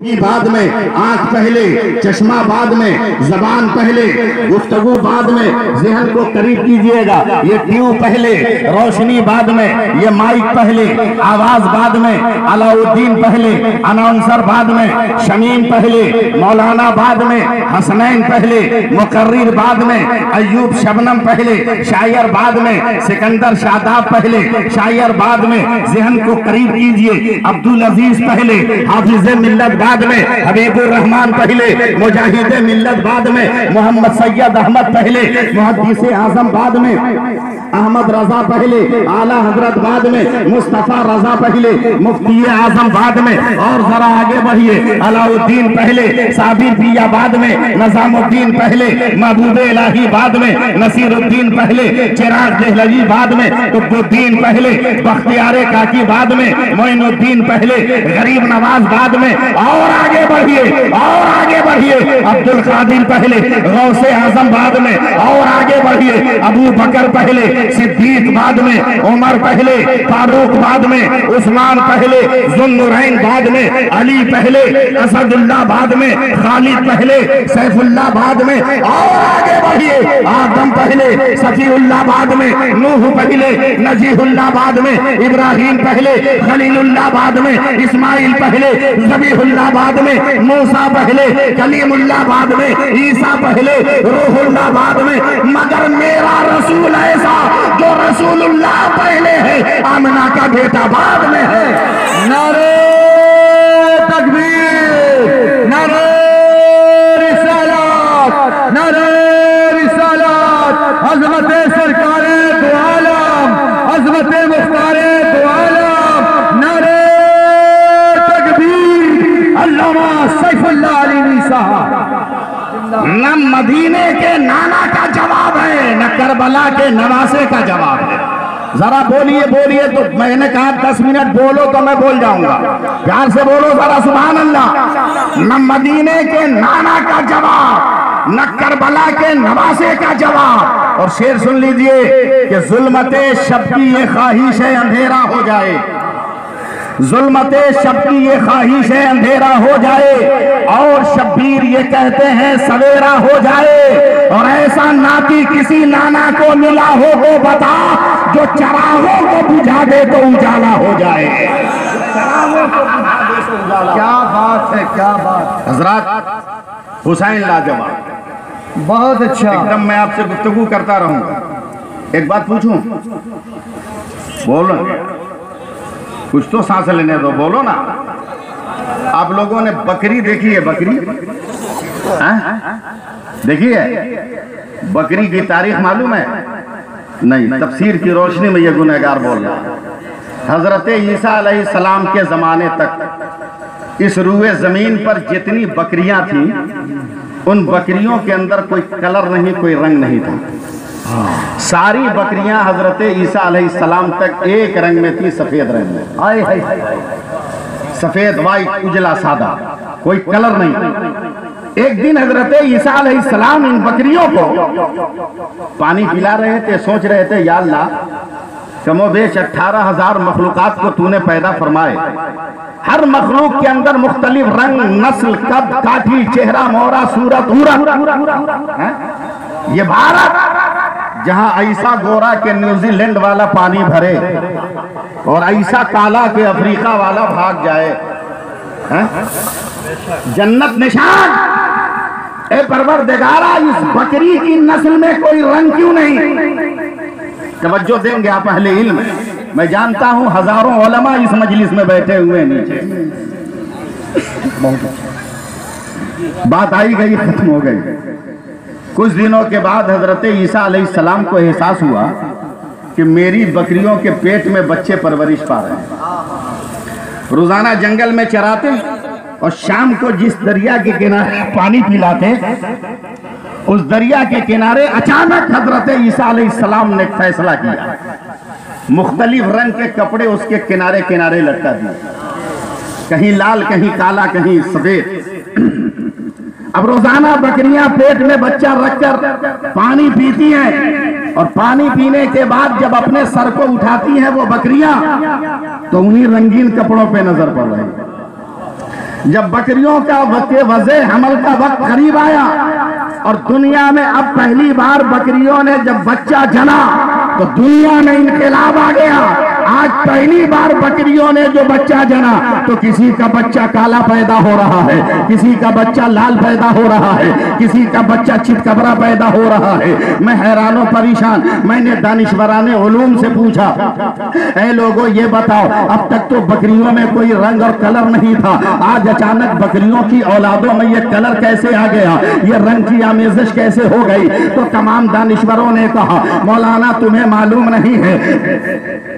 बाद में, आंख पहले, चश्मा बाद में, जबान पहले, गुफ्तगू बाद में, ज़हन को करीब कीजिएगा। ये ट्यूब पहले, रोशनी बाद में, ये माइक पहले, आवाज बाद में, अलाउद्दीन पहले, अनाउंसर बाद में, शमीम पहले, मौलाना बाद में, हसनैन पहले, मुकर्रिर बाद में, अयूब शबनम पहले, शायर बाद में, सिकंदर शादाब पहले, शायर बाद में, ज़हन को करीब कीजिए। अब्दुल अजीज पहले, हाफिज़े मिल्लत बाद में, हबीबुर रहमान पहले, मुजाहिदे मिल्लत बाद में, मोहम्मद सैयद अहमद पहले, मुहद्दिसे आजम बाद में, अहमद रजा पहले, आला हजरत बाद में, मुस्तफा रजा पहले, मुफ्ती आजम बाद में। और जरा आगे बढ़िए, अलाउद्दीन पहले, साबिर पिया बाद में, नजामुद्दीन पहले, महबूब इलाही बाद में, नसीरुद्दीन पहले, चिराग देहलवी बाद में, कुतुबुद्दीन पहले, बख्तियार काकी बाद में, मोइनुद्दीन पहले, गरीब नवाज बाद में। और आगे बढ़िए, और आगे बढ़िए, अब्दुल कादिर पहले, गौसे आजम बाद में। और आगे बढ़िए, अबू बकर पहले, सिद्दीक बाद में, उमर पहले, फारूक बाद में, उस्मान पहले, जुन्नुरैन बाद में, अली पहले, असदुल्लाह बाद में, खालिद पहले, सैफुल्लाह बाद में। और आगे बढ़िए, आदम पहले, सफीउल्लाह बाद में, नूह पहले, नजीहुल्लाह बाद में, इब्राहिम पहले, खलीलुल्लाह बाद में, इस्माइल पहले, ज़बीहुल्लाह बाद में, मूसा पहले, कलीमुल्लाह बाद में, ईसा पहले, रूहुल्लाह बाद में। मगर मेरा रसूल ऐसा जो रसूलुल्लाह पहले है, आमिना का बेटा बाद में है। नारे तकबीर, नारे रिसालत, नारे रिसालत, अज़मते सरकारे दो आलम, अज़मते मुख्तारे दो आलम, नारे तकबीर। अल्लामा सैफुल्लाह अली साहब। न मदीने के नाना का जवाब है, न करबला के नवासे का जवाब है। जरा बोलिए बोलिए, तो मैंने कहा 10 मिनट बोलो तो मैं बोल जाऊंगा। प्यार से बोलो जरा सुभान अल्लाह। न मदीने के नाना का जवाब, न करबला के नवासे का जवाब। और शेर सुन लीजिए कि जुल्मते शब की ये ख्वाहिश है अंधेरा हो जाए, जुल्मते शब की ये ख्वाहिश है अंधेरा हो जाए, और शब्बीर ये कहते हैं सवेरा हो जाए। और ऐसा नाती किसी नाना को मिला हो वो बता, जो चरागों को बुझा दे तो उजाला हो जाए। चरागों को बुझा दे तो उजाला। क्या बात है, क्या बात। हजरत हुसैन लाजवाब, बहुत अच्छा। एकदम मैं आपसे गुफ्तगू करता रहूंगा। एक बात पूछूं? बोलो, कुछ तो सांस लेने दो, बोलो ना। आप लोगों ने बकरी देखी है? बकरी देखी है? बकरी की तारीख मालूम है? नहीं। तफसीर की रोशनी में ये गुनहगार बोल रहा है। हजरत ईसा अलैहिस्सलाम के जमाने तक इस रूए जमीन पर जितनी बकरियां थी, उन बकरियों के अंदर कोई कलर नहीं, कोई रंग नहीं था। सारी बकरियां हजरत ईसा अलैहिस्सलाम तक एक रंग में थी, सफेद रंग में। आए हाय, सफेद, वाइट, उजला, सादा, कोई कलर नहीं। एक दिन हजरत ईसा अलैहिस्सलाम इन बकरियों को पानी पिला रहे थे, सोच रहे थे या अल्लाह, कमोबेश 18,000 मखलूकात को तूने पैदा फरमाए, हर मखलूक के अंदर मुख्तलिफ रंग, नस्ल, कद, काठी, चेहरा, मोहरा, सूरत, ये भारत जहां ऐसा गोरा के न्यूजीलैंड वाला पानी भरे और ऐसा काला के अफ्रीका वाला भाग जाए, जन्नत निशान। ए परवरदिगारा, इस बकरी की नस्ल में कोई रंग क्यों नहीं? तवज्जो देंगे आप अहले इल्म। मैं जानता हूं हजारों उलमा इस मजलिस में बैठे हुए हैं नीचे। बात आई गई, खत्म हो गई। कुछ दिनों के बाद हजरत ईसा अलैहिस्सलाम को एहसास हुआ कि मेरी बकरियों के पेट में बच्चे परवरिश पा रहे हैं। रोजाना जंगल में चराते और शाम को जिस दरिया के किनारे पानी पिलाते, उस दरिया के किनारे अचानक हजरत ईसा अलैहिस्सलाम ने फैसला किया, मुख्तलिफ रंग के कपड़े उसके किनारे किनारे लटका दिए, कहीं लाल, कहीं काला, कहीं सफेद। अब रोजाना बकरियां पेट में बच्चा रखकर पानी पीती हैं, और पानी पीने के बाद जब अपने सर को उठाती हैं वो बकरियां, तो उन्हीं रंगीन कपड़ों पे नजर पड़ रही। जब बकरियों का वज़े हमल का वक्त करीब आया और दुनिया में अब पहली बार बकरियों ने जब बच्चा जना तो दुनिया में इनकलाब आ गया। आज पहली बार बकरियों ने जो बच्चा जना तो किसी का बच्चा काला पैदा हो रहा है, किसी का बच्चा लाल पैदा हो रहा है, किसी का बच्चा चितकबरा पैदा हो रहा है। मैं हैरानो परेशान। मैंने दानिशवराने उलूम से पूछा, ऐ लोगों ये बताओ, अब तक तो बकरियों में कोई रंग और कलर नहीं था, आज अचानक बकरियों की औलादों में ये कलर कैसे आ गया, ये रंग की आमेज़श कैसे हो गई? तो तमाम दानिशवरों ने कहा, मौलाना तुम्हें मालूम नहीं है,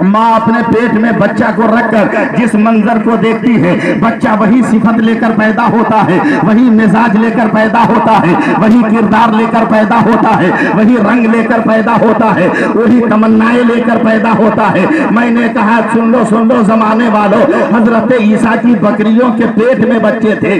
माँ अपने पेट में बच्चा को रखकर जिस मंजर को देखती है, बच्चा वही सिफत लेकर पैदा होता है, वही मिजाज लेकर पैदा होता है, वही किरदार लेकर पैदा होता है, वही रंग लेकर पैदा होता है, वही तमन्नाएं लेकर पैदा होता है। मैंने कहा सुन लो जमाने वालों, हजरत ईसा की बकरियों के पेट में बच्चे थे,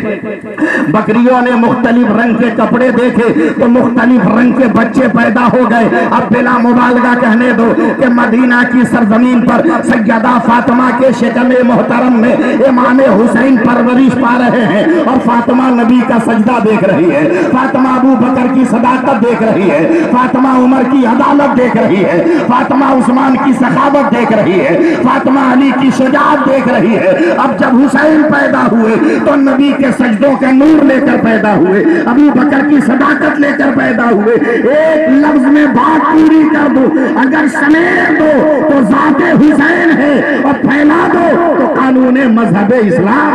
बकरियों ने मुख्तलिफ रंग के कपड़े देखे तो मुख्तलिफ रंग के बच्चे पैदा हो गए। अब बिला मुबालगा कहने दो कि मदीना की सरजमीन पर सैयदा फातिमा के शिकमे मोहतरम में इमाम हुसैन परवरिश पा रहे हैं और फातिमा नबी का सजदा देख रही है, फातिमा अबू बकर की सदाकत देख रही है, फातिमा उमर की अदालत देख रही है, फातिमा उस्मान की सखावत देख रही है, फातिमा अली की शुजाअत देख रही है। अब जब हुसैन पैदा हुए तो नबी के सजदों का नूर लेकर पैदा हुए, अबू बकर की सदाकत लेकर पैदा हुए। एक लफ्ज में बात पूरी कर दो, अगर समेट दो तो ज़ाते हुसैन है और फैला दो तो कानून मजहब इस्लाम।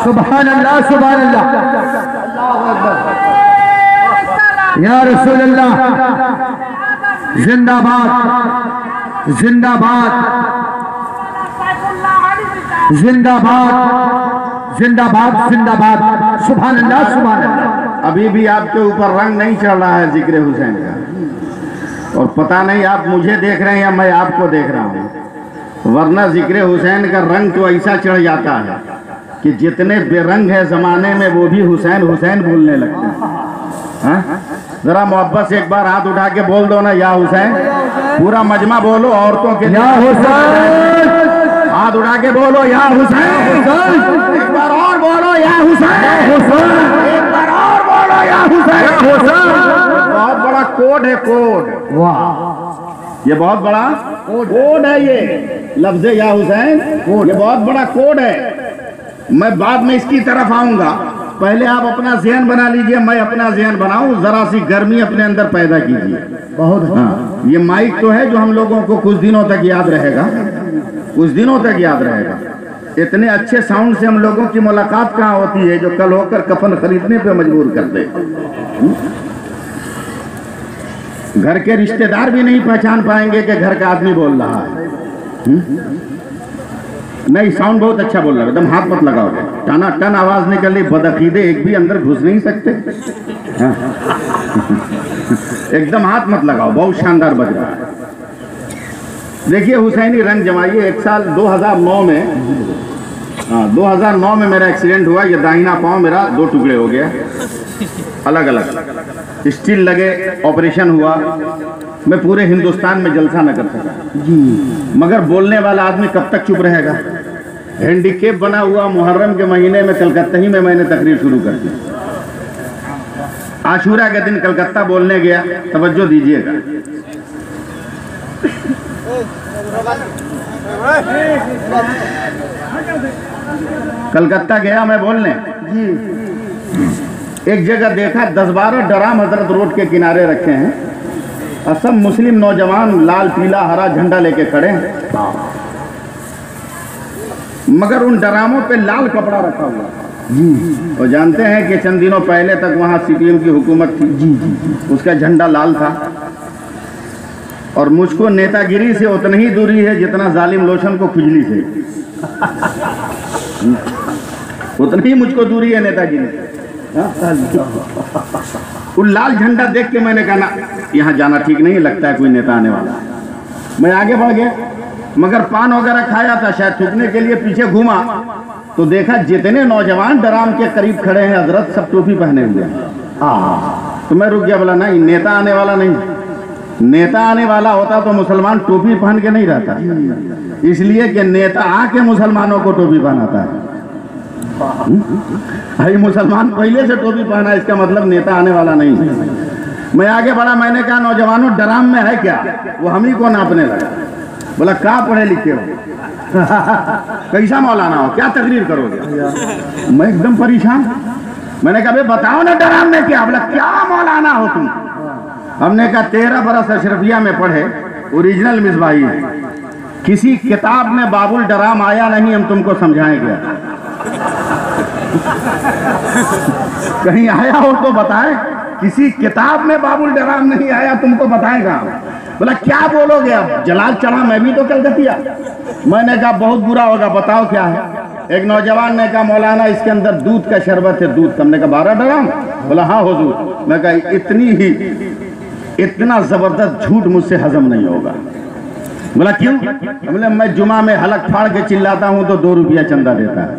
सुभान अल्लाह, सुभान अल्लाह, या रसूल अल्लाह, जिंदाबाद जिंदाबाद जिंदाबाद जिंदाबाद जिंदाबाद, सुभान अल्लाह, सुभान अल्लाह। अभी भी आपके ऊपर रंग नहीं चढ़ रहा है जिक्र हुसैन का, और पता नहीं आप मुझे देख रहे हैं या मैं आपको देख रहा हूँ, वरना जिक्र हुसैन का रंग तो ऐसा चढ़ जाता है कि जितने बेरंग है जमाने में वो भी हुसैन हुसैन बोलने लगते हैं। जरा मोहब्बत से एक बार हाथ उठा के बोल दो ना, या हुसैन। पूरा मजमा बोलो, औरतों के या हुसैन, हाथ उठा के बोलो या हुसैन। एक बार और बोलो या हुसैन, एक बार और बोलो या हुसैन। बहुत बड़ा कोड है, कोड। वाह, ये बहुत बड़ा कोड है, ये लफ्ज़ या हुसैन, ये बहुत बड़ा कोड है। मैं बाद में इसकी तरफ आऊंगा, पहले आप अपना ज़हन बना लीजिए, मैं अपना ज़हन बनाऊं, जरा सी गर्मी अपने अंदर पैदा कीजिए। बहुत हाँ, ये माइक तो है जो हम लोगों को कुछ दिनों तक याद रहेगा, कुछ दिनों तक याद रहेगा। इतने अच्छे साउंड से हम लोगों की मुलाकात कहाँ होती है जो कल होकर कफन खरीदने पे मजबूर कर दे। घर के रिश्तेदार भी नहीं पहचान पाएंगे कि घर का आदमी बोल रहा है। नहीं, साउंड बहुत अच्छा बोल रहा है, एकदम हाथ मत लगाओगे, टना टन आवाज निकल रही, बदअकीदे एक भी अंदर घुस नहीं सकते। हाँ। एकदम हाथ मत लगाओ, बहुत शानदार बज रहा है। देखिए हुसैनी रंग जमाइए। एक साल 2009 में, 2009 में मेरा एक्सीडेंट हुआ। ये दाहिना पाँव मेरा 2 टुकड़े हो गया, अलग अलग स्टील लगे, ऑपरेशन हुआ। मैं पूरे हिंदुस्तान में जलसा न कर सका जी, मगर बोलने वाला आदमी कब तक चुप रहेगा। हैंडीकेप बना हुआ, मुहर्रम के महीने में कलकत्ता ही में मैंने तकरीर शुरू कर दी। आशूरा के दिन कलकत्ता बोलने गया, तवज्जो दीजिएगा। कलकत्ता गया मैं बोलने जी, एक जगह देखा 10-12 ड्राम हजरत रोड के किनारे रखे हैं और सब मुस्लिम नौजवान लाल पीला हरा झंडा लेके खड़े हैं, मगर उन ड्रामों पे लाल कपड़ा रखा हुआ जी। तो जानते हैं कि चंद दिनों पहले तक वहाँ सीपीएम की हुकूमत थी जी, उसका झंडा लाल था। और मुझको नेतागिरी से उतनी ही दूरी है जितना जालिम लोशन को खुजली से, उतनी ही मुझको दूरी है नेतागिरी से। वो लाल झंडा देख के मैंने कहा ना, यहाँ जाना ठीक नहीं लगता है, कोई नेता आने वाला। मैं आगे बढ़ गया, मगर पान वगैरह खाया था, शायद थूकने के लिए पीछे घूमा तो देखा जितने नौजवान ड्राम के करीब खड़े हैं हजरत सब टोपी पहने हुए हैं। तो मैं रुक गया, बोला नहीं, नेता आने वाला नहीं। नेता आने वाला होता तो मुसलमान टोपी पहन के नहीं रहता, इसलिए कि नेता आके मुसलमानों को टोपी पहनाता है। भाई मुसलमान पहले से टोपी पहना, इसका मतलब नेता आने वाला नहीं। मैं आगे बढ़ा, मैंने कहा नौजवानों डराम में है क्या? वो हम ही को नापने लगा। बोला क्या पढ़े लिखे हो, कैसा मौलाना हो, क्या तकरीर करोगे? मैं एकदम परेशान। मैंने कहा बताओ ना डराम में क्या? बोला क्या मौलाना हो तुम? हमने कहा 13 बरस अशरफिया में पढ़े, ओरिजिनल मिसबाही है, किसी किताब में बाबुल डराम आया नहीं, हम तुमको समझाएंगे। कहीं आया हो तो बताए, किसी किताब में बाबुल डराम नहीं आया, तुमको बताएगा। बोला क्या बोलोगे अब, जलाल चढ़ा मैं भी तो कलकतिया। मैंने कहा बहुत बुरा होगा, बताओ क्या है? एक नौजवान ने कहा मौलाना इसके अंदर दूध का शरबत है, दूध। हमने कहा 12 डराम? बोला हाँ हुजूर। मैं कहा इतना जबरदस्त झूठ मुझसे हजम नहीं होगा। बोला क्यों? बोले मैं जुमा में हलक फाड़ के चिल्लाता हूं तो 2 रुपया चंदा देता है,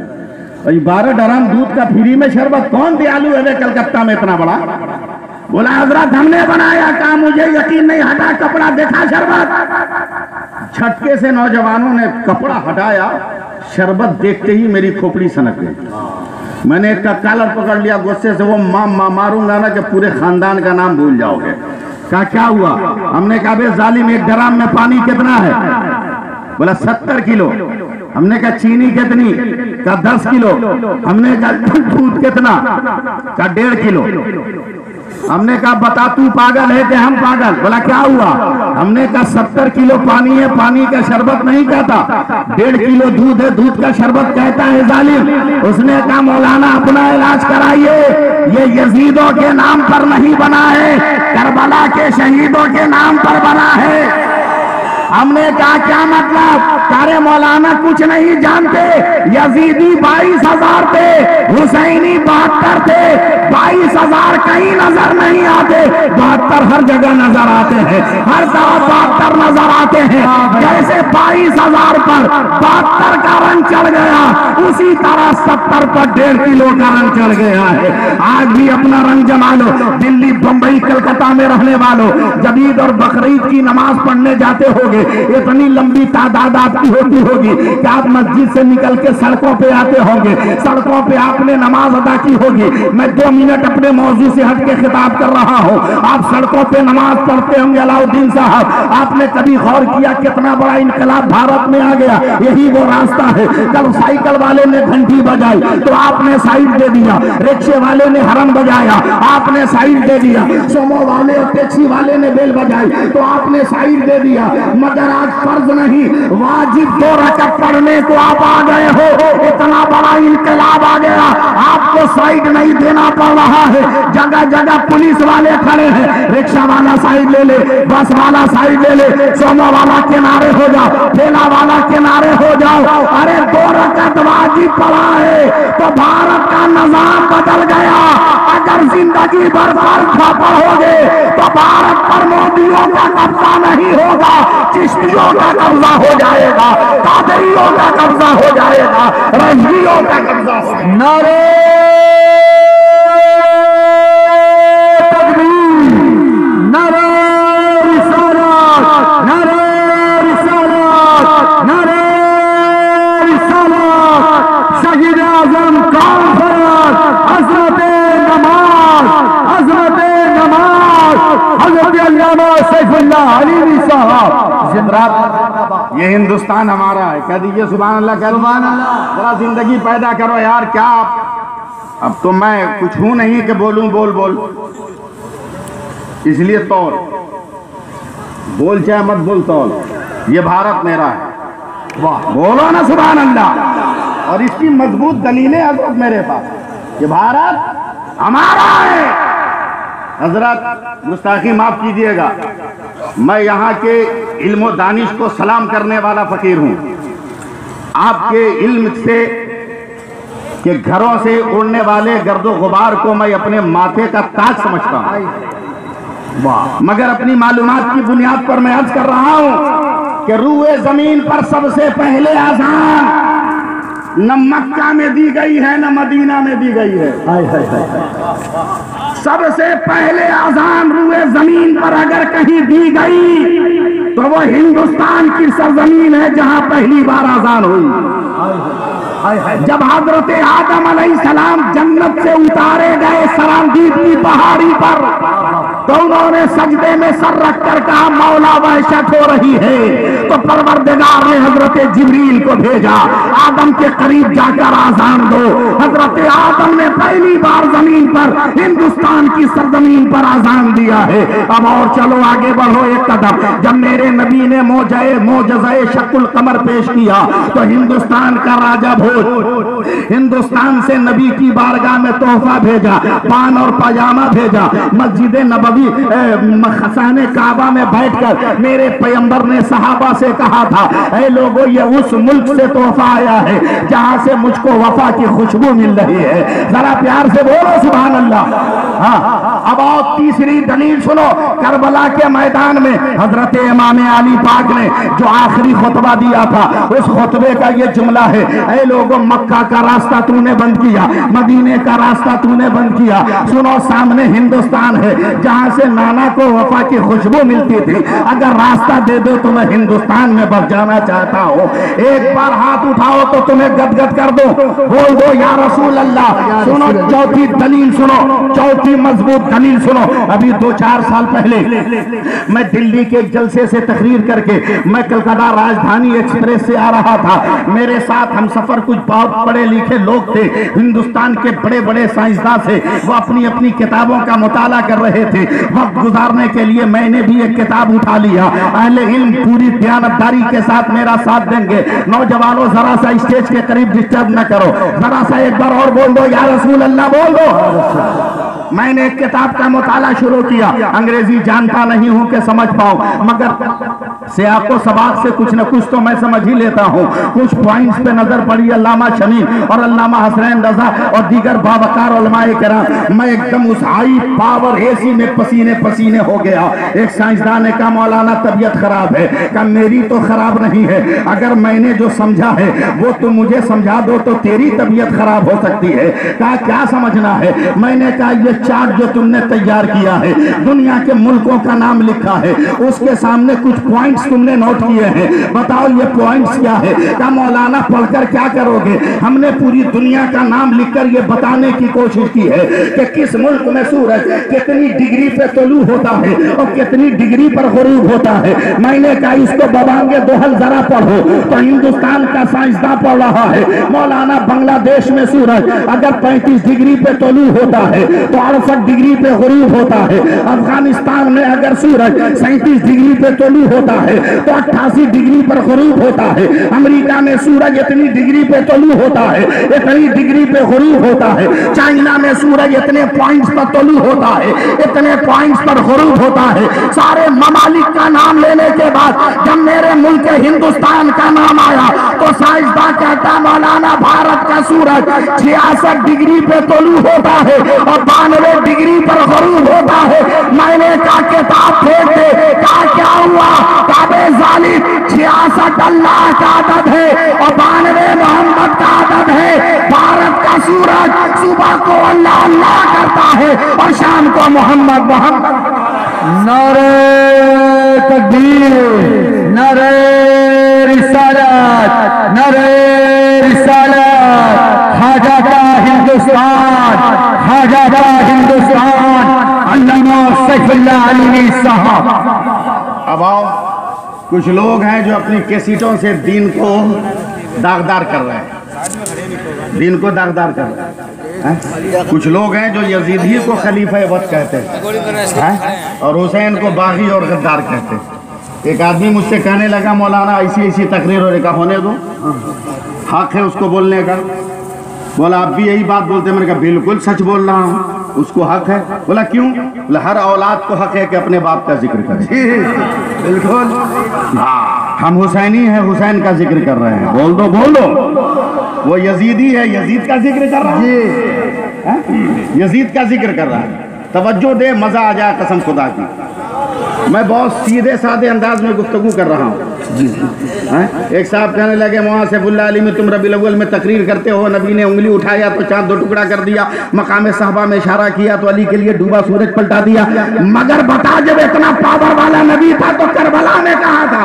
और 12 डराम दूध का फ्री में शरबत, कौन दयालु है कलकत्ता में इतना बड़ा? बोला हजरत हमने बनाया, कहा मुझे यकीन नहीं, हटा कपड़ा, देखा शरबत। झटके से नौजवानों ने कपड़ा हटाया, शरबत देखते ही मेरी खोपड़ी सनक गई। मैंने एक का कॉलर पकड़ लिया गुस्से से, वो मारूंगा ना कि पूरे खानदान का नाम भूल जाओगे। कहा क्या हुआ? हमने कहा बे जालिम, एक ड्राम में पानी कितना है? बोला 70 किलो। हमने कहा चीनी कितनी? कहा 10 किलो। हमने कहा दूध कितना? कहा 1.5 किलो। हमने कहा बता तू पागल है कि हम पागल? बोला क्या हुआ? हमने कहा 70 किलो पानी है, पानी का शरबत नहीं कहता, 1.5 किलो दूध है, दूध का शरबत कहता है जालिम। उसने कहा मौलाना अपना इलाज कराइए, ये यजीदों के नाम पर नहीं बना है, करबला के शहीदों के नाम पर बना है। हमने कहा क्या मतलब? सारे मौलाना कुछ नहीं जानते, यजीदी 22,000 थे, हुसैनी 72 थे, 22,000 कहीं नजर नहीं आते, 72 हर जगह नजर आते हैं, हर तरफ 72 नजर आते हैं। जैसे 22,000 पर 72 का रंग चढ़ गया, उसी तरह 70 पर 1.5 किलो का रंग चढ़ गया है। आज भी अपना रंग जमा लो, दिल्ली बंबई कलकत्ता में रहने वालों, जब ईद और बकरीद की नमाज पढ़ने जाते होगे, इतनी लंबी तादाद आपकी होती होगी कि आप मस्जिद से निकल के सड़कों पे आते होंगे, सड़कों पे आपने नमाज अदा की होगी। मैं 2 मिनट अपने मौजू से हट के खिताब कर रहा हूँ। आप सड़कों पे नमाज पढ़ते होंगे अलाउद्दीन साहब, आपने कभी गौर किया कितना बड़ा इनकलाब भारत में आ गया? यही वो रास्ता है। जब साइकिल वाले ने घंटी बजाई तो आपने साइड दे दिया, रिक्शे वाले ने हरन बजाया, आपने साइड दे दिया, सोमो वाले और टैक्सी वाले ने बेल बजाई तो आपने साइड दे दिया। मगर आज फर्ज नहीं, वाजिब 2 रकअत पढ़ने को आप आ गए हो, इतना बड़ा इनकलाब आ गया, आपको साइड नहीं देना पड़ रहा है। जगह जगह पुलिस वाले खड़े हैं, रिक्शा वाला साइड ले ले, बस वाला साइड ले ले, सोमो वाला किनारे हो जाओ, ठेला वाला किनारे हो जाओ। अरे 2 रकअत वाजिब पढ़ा है तो भारत का निजाम बदल गया। अगर जिंदगी भर फर्ज पढ़ोगे तो भारत पर मोदियों का कब्जा नहीं होगा, चिश्तियों का कब्जा हो जाएगा, कादरियों का कब्जा हो जाएगा, रजवियों का कब्जा हो जाएगा। नारे तकबीर, नारे रिसालत, नारे रिसालत, नारे रिसालत। शहीद आजम कॉन्फ्रेंस, हजरत नमाज, हजरत नमाज, हजरत अल्लामा सैफुल्लाह अलीवी साहब जिंदाबाद। ये हिंदुस्तान हमारा है, कह दीजिए सुभान अल्लाह, कह सुभान अल्लाह। जरा जिंदगी पैदा करो यार, क्या अब तो मैं कुछ हूं नहीं कि बोलूं बोल बोल, इसलिए तौल बोल चाहे मत बोल तौल। ये भारत मेरा है, वाह बोलो ना सुभान अल्लाह। और इसकी मजबूत दलीलें हजरत मेरे पास, ये भारत हमारा है। हजरत गुस्ताखी माफ कीजिएगा, मैं यहाँ के इल्म और दानिश को सलाम करने वाला फकीर हूँ। आपके इल्म से कि घरों से उड़ने वाले गर्दो गुबार को मैं अपने माथे का ताज समझता हूँ, मगर अपनी मालूमात की बुनियाद पर मैं अर्ज कर रहा हूँ कि रूए जमीन पर सबसे पहले आजान न मक्का में दी गई है न मदीना में दी गई है। सबसे पहले आजान रूए जमीन पर अगर कहीं दी गई तो वो हिंदुस्तान की सरजमीन है जहां पहली बार आजान हुई। जब हजरत आदम अलैहिस्सलाम जन्नत से उतारे गए सरांदीप की पहाड़ी पर, तो उन्होंने सजदे में सर रखकर कहा मौला वहशत हो रही है। तो परवरदिगार ने हजरत जिब्रील को भेजा, आदम के करीब जाकर आजान दो। हजरत आदम ने पहली बार जमीन पर, हिंदुस्तान की सरजमीन पर आजान दिया है। अब और चलो आगे बढ़ो एक कदम। जब मेरे नबी ने मोजज़े शक्ल कमर पेश किया तो हिंदुस्तान का राजा भोज हिंदुस्तान से नबी की बारगाह में तोहफा भेजा, पान और पाजामा भेजा। मस्जिद नबवी खसाने काबा में बैठकर मेरे पैगंबर ने सहाबा से कहा था, ऐ लोगों ये उस मुल्क से तोहफा आया है जहां से मुझको वफा की खुशबू मिल रही है। जरा प्यार से बोलो सुभान अल्लाह। हाँ, अब और तीसरी दलील सुनो। करबला के मैदान में हजरत इमाम अली पाक ने जो आखिरी खुतबा दिया था, उस खुतबे का ये जुमला है, ऐ लोगों मक्का का रास्ता तूने बंद किया, मदीने का रास्ता तूने बंद किया। सुनो, सामने हिंदुस्तान है जहां से नाना को वफा की खुशबू मिलती थी। अगर रास्ता दे दो तो मैं हिंदुस्तान में बस जाना चाहता हूँ। एक बार हाथ उठाओ तो तुम्हें गदगद कर दो, बोल दो या रसूल अल्लाह। सुनो चौथी दलील सुनो, चौथी मजबूत दलील सुनो। अभी 2-4 साल पहले मैं दिल्ली के एक जलसे से तकरीर करके मैं कलकत्ता राजधानी एक्सप्रेस से आ रहा था। मेरे साथ हम सफर कुछ बहुत पढ़े लिखे लोग थे, हिंदुस्तान के बड़े बड़े साइंसदान से। वो अपनी अपनी किताबों का मुताला कर रहे थे। वक्त गुजारने के लिए मैंने भी एक किताब उठा लिया। अहले इल्म पूरी दयानतदारी के साथ मेरा साथ देंगे। नौजवानों जरा सा स्टेज के करीब डिस्टर्ब न करो, जरा सा एक बार और बोल दो या रसूल अल्लाह बोल दो। मैंने एक किताब का मुताला शुरू किया। अंग्रेजी जानता नहीं हूं कि समझ पाऊं, मगर सियाको सबाक से कुछ न कुछ तो मैं समझ ही लेता हूं। कुछ पॉइंट्स पे नजर पड़ी अल्लामा शमीम और अल्लामा हसनैन रजा और दीगर बावकार उलमाए किराम। मैं एकदम उस हाई पावर एसी में पसीने पसीने हो गया। एक साइंसदान ने कहा मौलाना तबीयत खराब है। कहा मेरी तो खराब नहीं है, अगर मैंने जो समझा है वो तुम मुझे समझा दो तो तेरी तबीयत खराब हो सकती है। कहा क्या समझना है? मैंने कहा ये चार्ट जो तुमने तैयार किया है, दुनिया के मुल्कों का नाम लिखा है, उसके सामने कुछ पॉइंट्स तुमने नोट किए हैं, बताओ ये पॉइंट्स क्या है? क्या मौलाना पढ़कर क्या करोगे? हमने पूरी दुनिया का नाम लिखकर ये बताने की कोशिश की है कि किस मुल्क में सूरज कितनी डिग्री पे तुलू होता है और कितनी डिग्री पर गुरूब होता है। मैंने कहा इसको बबांगे दोहल जरा पढ़ो। तो हिंदुस्तान का साइंसदान पढ़ रहा है, मौलाना बांग्लादेश में सूरज अगर 35 डिग्री पे तुलू होता है तो 68 डिग्री पे गुरूब होता है। अफगानिस्तान में अगर सूरज 37 डिग्री पे तुलू होता है तो 88 डिग्री पर गुरूब होता है। अमेरिका में सूरज इतनी डिग्री पे तुलू होता है, इतनी डिग्री पे गुरूब होता है। चाइना में सूरज इतने पॉइंट्स पर तुलू होता है, इतने पॉइंट्स पर गुरूब होता है। सारे ममालिक का नाम लेने के बाद जब मेरे मुल्क हिंदुस्तान का नाम आया तो साइंसदान कहता मौलाना भारत का सूरज 66 डिग्री पे तुलू होता है और 92 डिग्री पर गुरूब होता है। मैंने कहा किताब फेंक दे। कहा क्या हुआ? काबे जालिम 66 अल्लाह का आदत है और 92 मोहम्मद का आदत है। भारत का सूरज सुबह को अल्लाह अल्लाह करता है और शाम को मोहम्मद मोहम्मद। नारे तकबीर, नारे रिसालत, नारे रिसालत। खाजा हिंदुस्तान, खाजा हिंदुस्तान, अल्लामा सैफुल्लाह अलवी साहब। अब आओ, कुछ लोग हैं जो अपनी कैसेटों से दीन को दागदार कर रहे हैं, दीन को दागदार कर रहे हैं। कुछ लोग हैं जो यजीदी को खलीफा वक्त कहते हैं और हुसैन को बागी और गद्दार कहते हैं। एक आदमी मुझसे कहने लगा मौलाना ऐसी ऐसी तकरीर हो रही, होने दो, हक है उसको बोलने का। बोला आप भी यही बात बोलते हैं? मैंने कहा बिल्कुल सच बोल रहा हूँ, उसको हक है। बोला क्यों? बोला हर औलाद को हक है कि अपने बाप का जिक्र करे। बिल्कुल, हम हुसैनी हैं, हुसैन का जिक्र कर रहे हैं। बोल दो बोल दो। वो यजीदी है, यजीद का जिक्र कर रहा है, यजीद का जिक्र कर रहा है। तवज्जो दे, मजा आ जाए कसम खुदा की। मैं बहुत सीधे साधे अंदाज में गुफ्तगू कर रहा हूँ। एक साहब कहने लगे मौलाना सैफुल्लाह अली में तुम रबीउल अव्वल में तकरीर करते हो, नबी ने उंगली उठाया तो चांद 2 टुकड़ा कर दिया, मकाम साहबा में इशारा किया तो अली के लिए डूबा सूरज पलटा दिया। मगर बता जब इतना पावर वाला नबी था तो करबला में कहा था?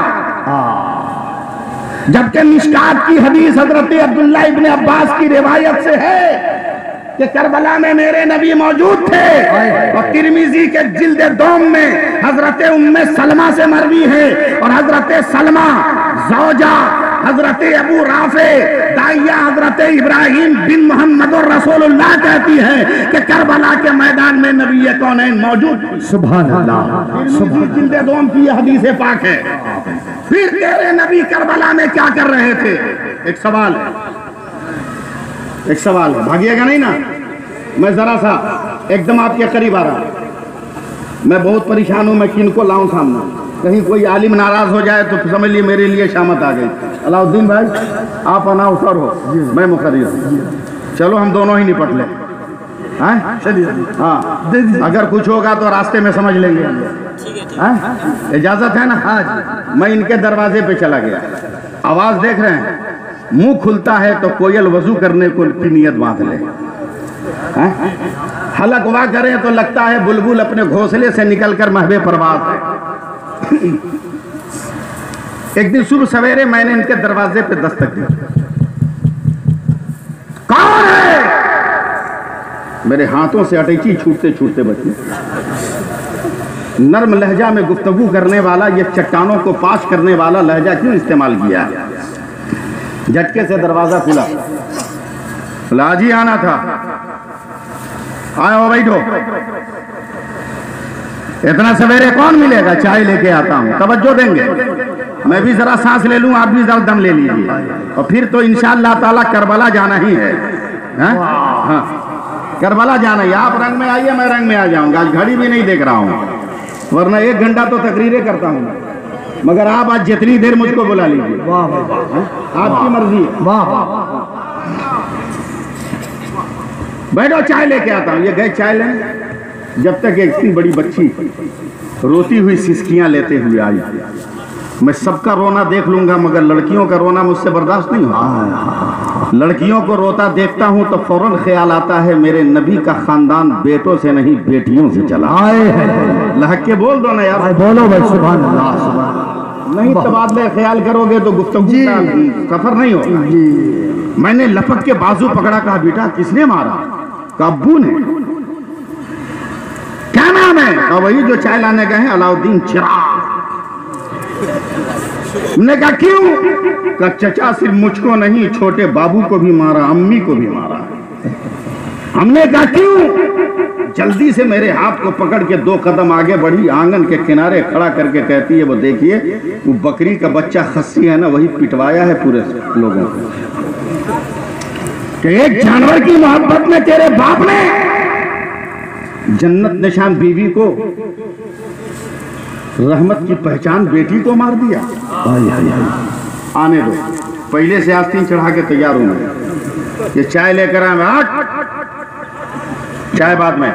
जबकि मिशकात की हदीस हजरत अब्दुल्लाह इब्ने अब्बास की रिवायत से है कि करबला में मेरे नबी मौजूद थे। और तिरमिजी के जिल्द दोम में हजरत उम्मे सलमा से मरवी है और हजरत सलमा ज़ौजा हजरत अबू राफे दाइया हजरत इब्राहिम बिन मोहम्मद रसूलुल्लाह कहती है कि करबला के मैदान में नबी कौनैन मौजूद। सुभान अल्लाह। जिल्द दोम की हदीस पाक है। फिर तेरे नबी करबला में क्या कर रहे थे? एक सवाल है, भागिएगा नहीं ना। मैं जरा सा एकदम आपके करीब आ रहा हूं। मैं बहुत परेशान हूं, मैं किनको लाऊं सामने? कहीं कोई आलिम नाराज हो जाए तो समझ लिए मेरे लिए शामत आ गई। अलाउद्दीन भाई आप अनाउंसर हो, मैं मुखर्रिर हूं। चलो हम दोनों ही निपट लें। हाँ, अगर कुछ होगा तो रास्ते में समझ लेंगे। इजाजत है ना? हाँ। मैं इनके दरवाजे पे चला गया, आवाज देख रहे हैं, मुंह खुलता है तो कोयल वजू करने को की नियत बांध ले। हलक वाह करें तो लगता है बुलबुल अपने घोंसले से निकलकर महबे परवाज है। एक दिन सुबह सवेरे मैंने इनके दरवाजे पे दस्तक दी। कौन है? मेरे हाथों से अटैची छूटते छूटते बची। नर्म लहजा में गुफ्तगू करने वाला, ये चट्टानों को पाश करने वाला लहजा क्यों इस्तेमाल किया? झटके से दरवाजा खुला। आज ही आना था। आए बैठो। इतना सवेरे कौन मिलेगा? चाय लेके आता हूं, तवज्जो देंगे। मैं भी जरा सांस ले लूं, आप भी जरा दम ले लीजिए। और फिर तो इंशाअल्लाह ताला करबला जाना ही है। हाँ, करबला जाना ही। आप रंग में आइए, मैं रंग में आ जाऊंगा। आज घड़ी भी नहीं देख रहा हूं, वरना 1 घंटा तो तकरीरें करता हूं, मगर आप आज जितनी देर मुझको बुला लीजिए। आपकी मर्जी है। बैठो, चाय लेके आता हूं। ये गए चाय लेने, जब तक एक इतनी बड़ी बच्ची रोती हुई सिसकियां लेते हुए आई। मैं सबका रोना देख लूंगा, मगर लड़कियों का रोना मुझसे बर्दाश्त नहीं होता। लड़कियों को रोता देखता हूं तो फौरन ख्याल आता है मेरे नबी का खानदान बेटों से नहीं बेटियों से चला। लहक के बोल दो ना यार। बोलो भाई। सुभान अल्लाह। नहीं तबादले ख्याल करोगे तो गुफ्तगू का सफर नहीं होगा। मैंने लपक के बाजू पकड़ा, कहा बेटा किसने मारा? कहा अब्बू ने। क्या नाम है? कहा वही जो चाय लाने गए हैं, अलाउद्दीन चिराग। हमने कहा क्यों? कहा चचा सिर्फ मुझको नहीं, छोटे बाबू को भी मारा, अम्मी को भी मारा। हमने कहा क्यों? जल्दी से मेरे हाथ को पकड़ के 2 कदम आगे बढ़ी, आंगन के किनारे खड़ा करके कहती है, वो देखिए वो बकरी का बच्चा खस्सी है ना, वही पिटवाया है पूरे लोगों को। कि एक जानवर की मोहब्बत में तेरे बाप ने जन्नत निशान बीवी को, रहमत की पहचान बेटी को मार दिया। आने दो, पहले से आस्तीन चढ़ा के तैयार हूं मैं। ये चाय लेकर आए। चाय बाद में।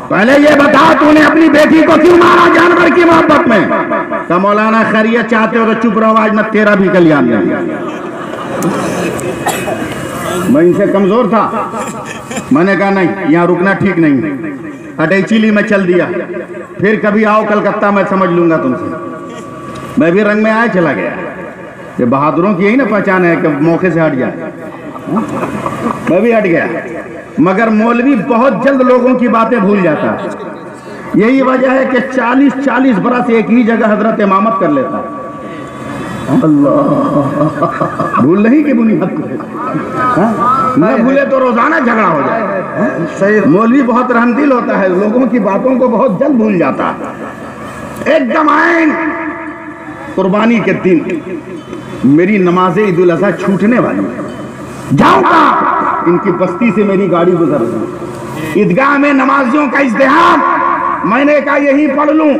पहले ये बता तूने अपनी बेटी को क्यों मारा जानवर की मोहब्बत में? तो मौलाना खैरियत चाहते हो तो चुप रहो, आज न तेरा भी कल्याण नहीं। मैं इनसे कमजोर था, मैंने कहा नहीं यहाँ रुकना ठीक नहीं। अटैची ली, मैं चल दिया। फिर कभी आओ कलकत्ता, मैं समझ लूंगा तुमसे। मैं भी रंग में आया, चला गया। ये बहादुरों की यही ना पहचान है कि मौके से हट जाए। मैं भी हट गया, मगर मौलवी बहुत जल्द लोगों की बातें भूल जाता है। यही वजह है कि 40-40 बरस एक ही जगह हजरत इमामत कर लेता है। अल्लाह, भूल नहीं कि बुनियाद न भूले तो रोजाना झगड़ा हो जाए। सही। मौलवी बहुत रहमदिल होता है, लोगों की बातों को बहुत जल्द भूल जाता है। एकदम आए कुर्बानी के दिन मेरी नमाज ईद उल अज़हा छूटने वाली, जाऊंगा इनकी बस्ती से मेरी गाड़ी गुजर गई। ईदगाह में नमाजियों का इज़्तिहाम, मैंने कहा यही पढ़ लूं।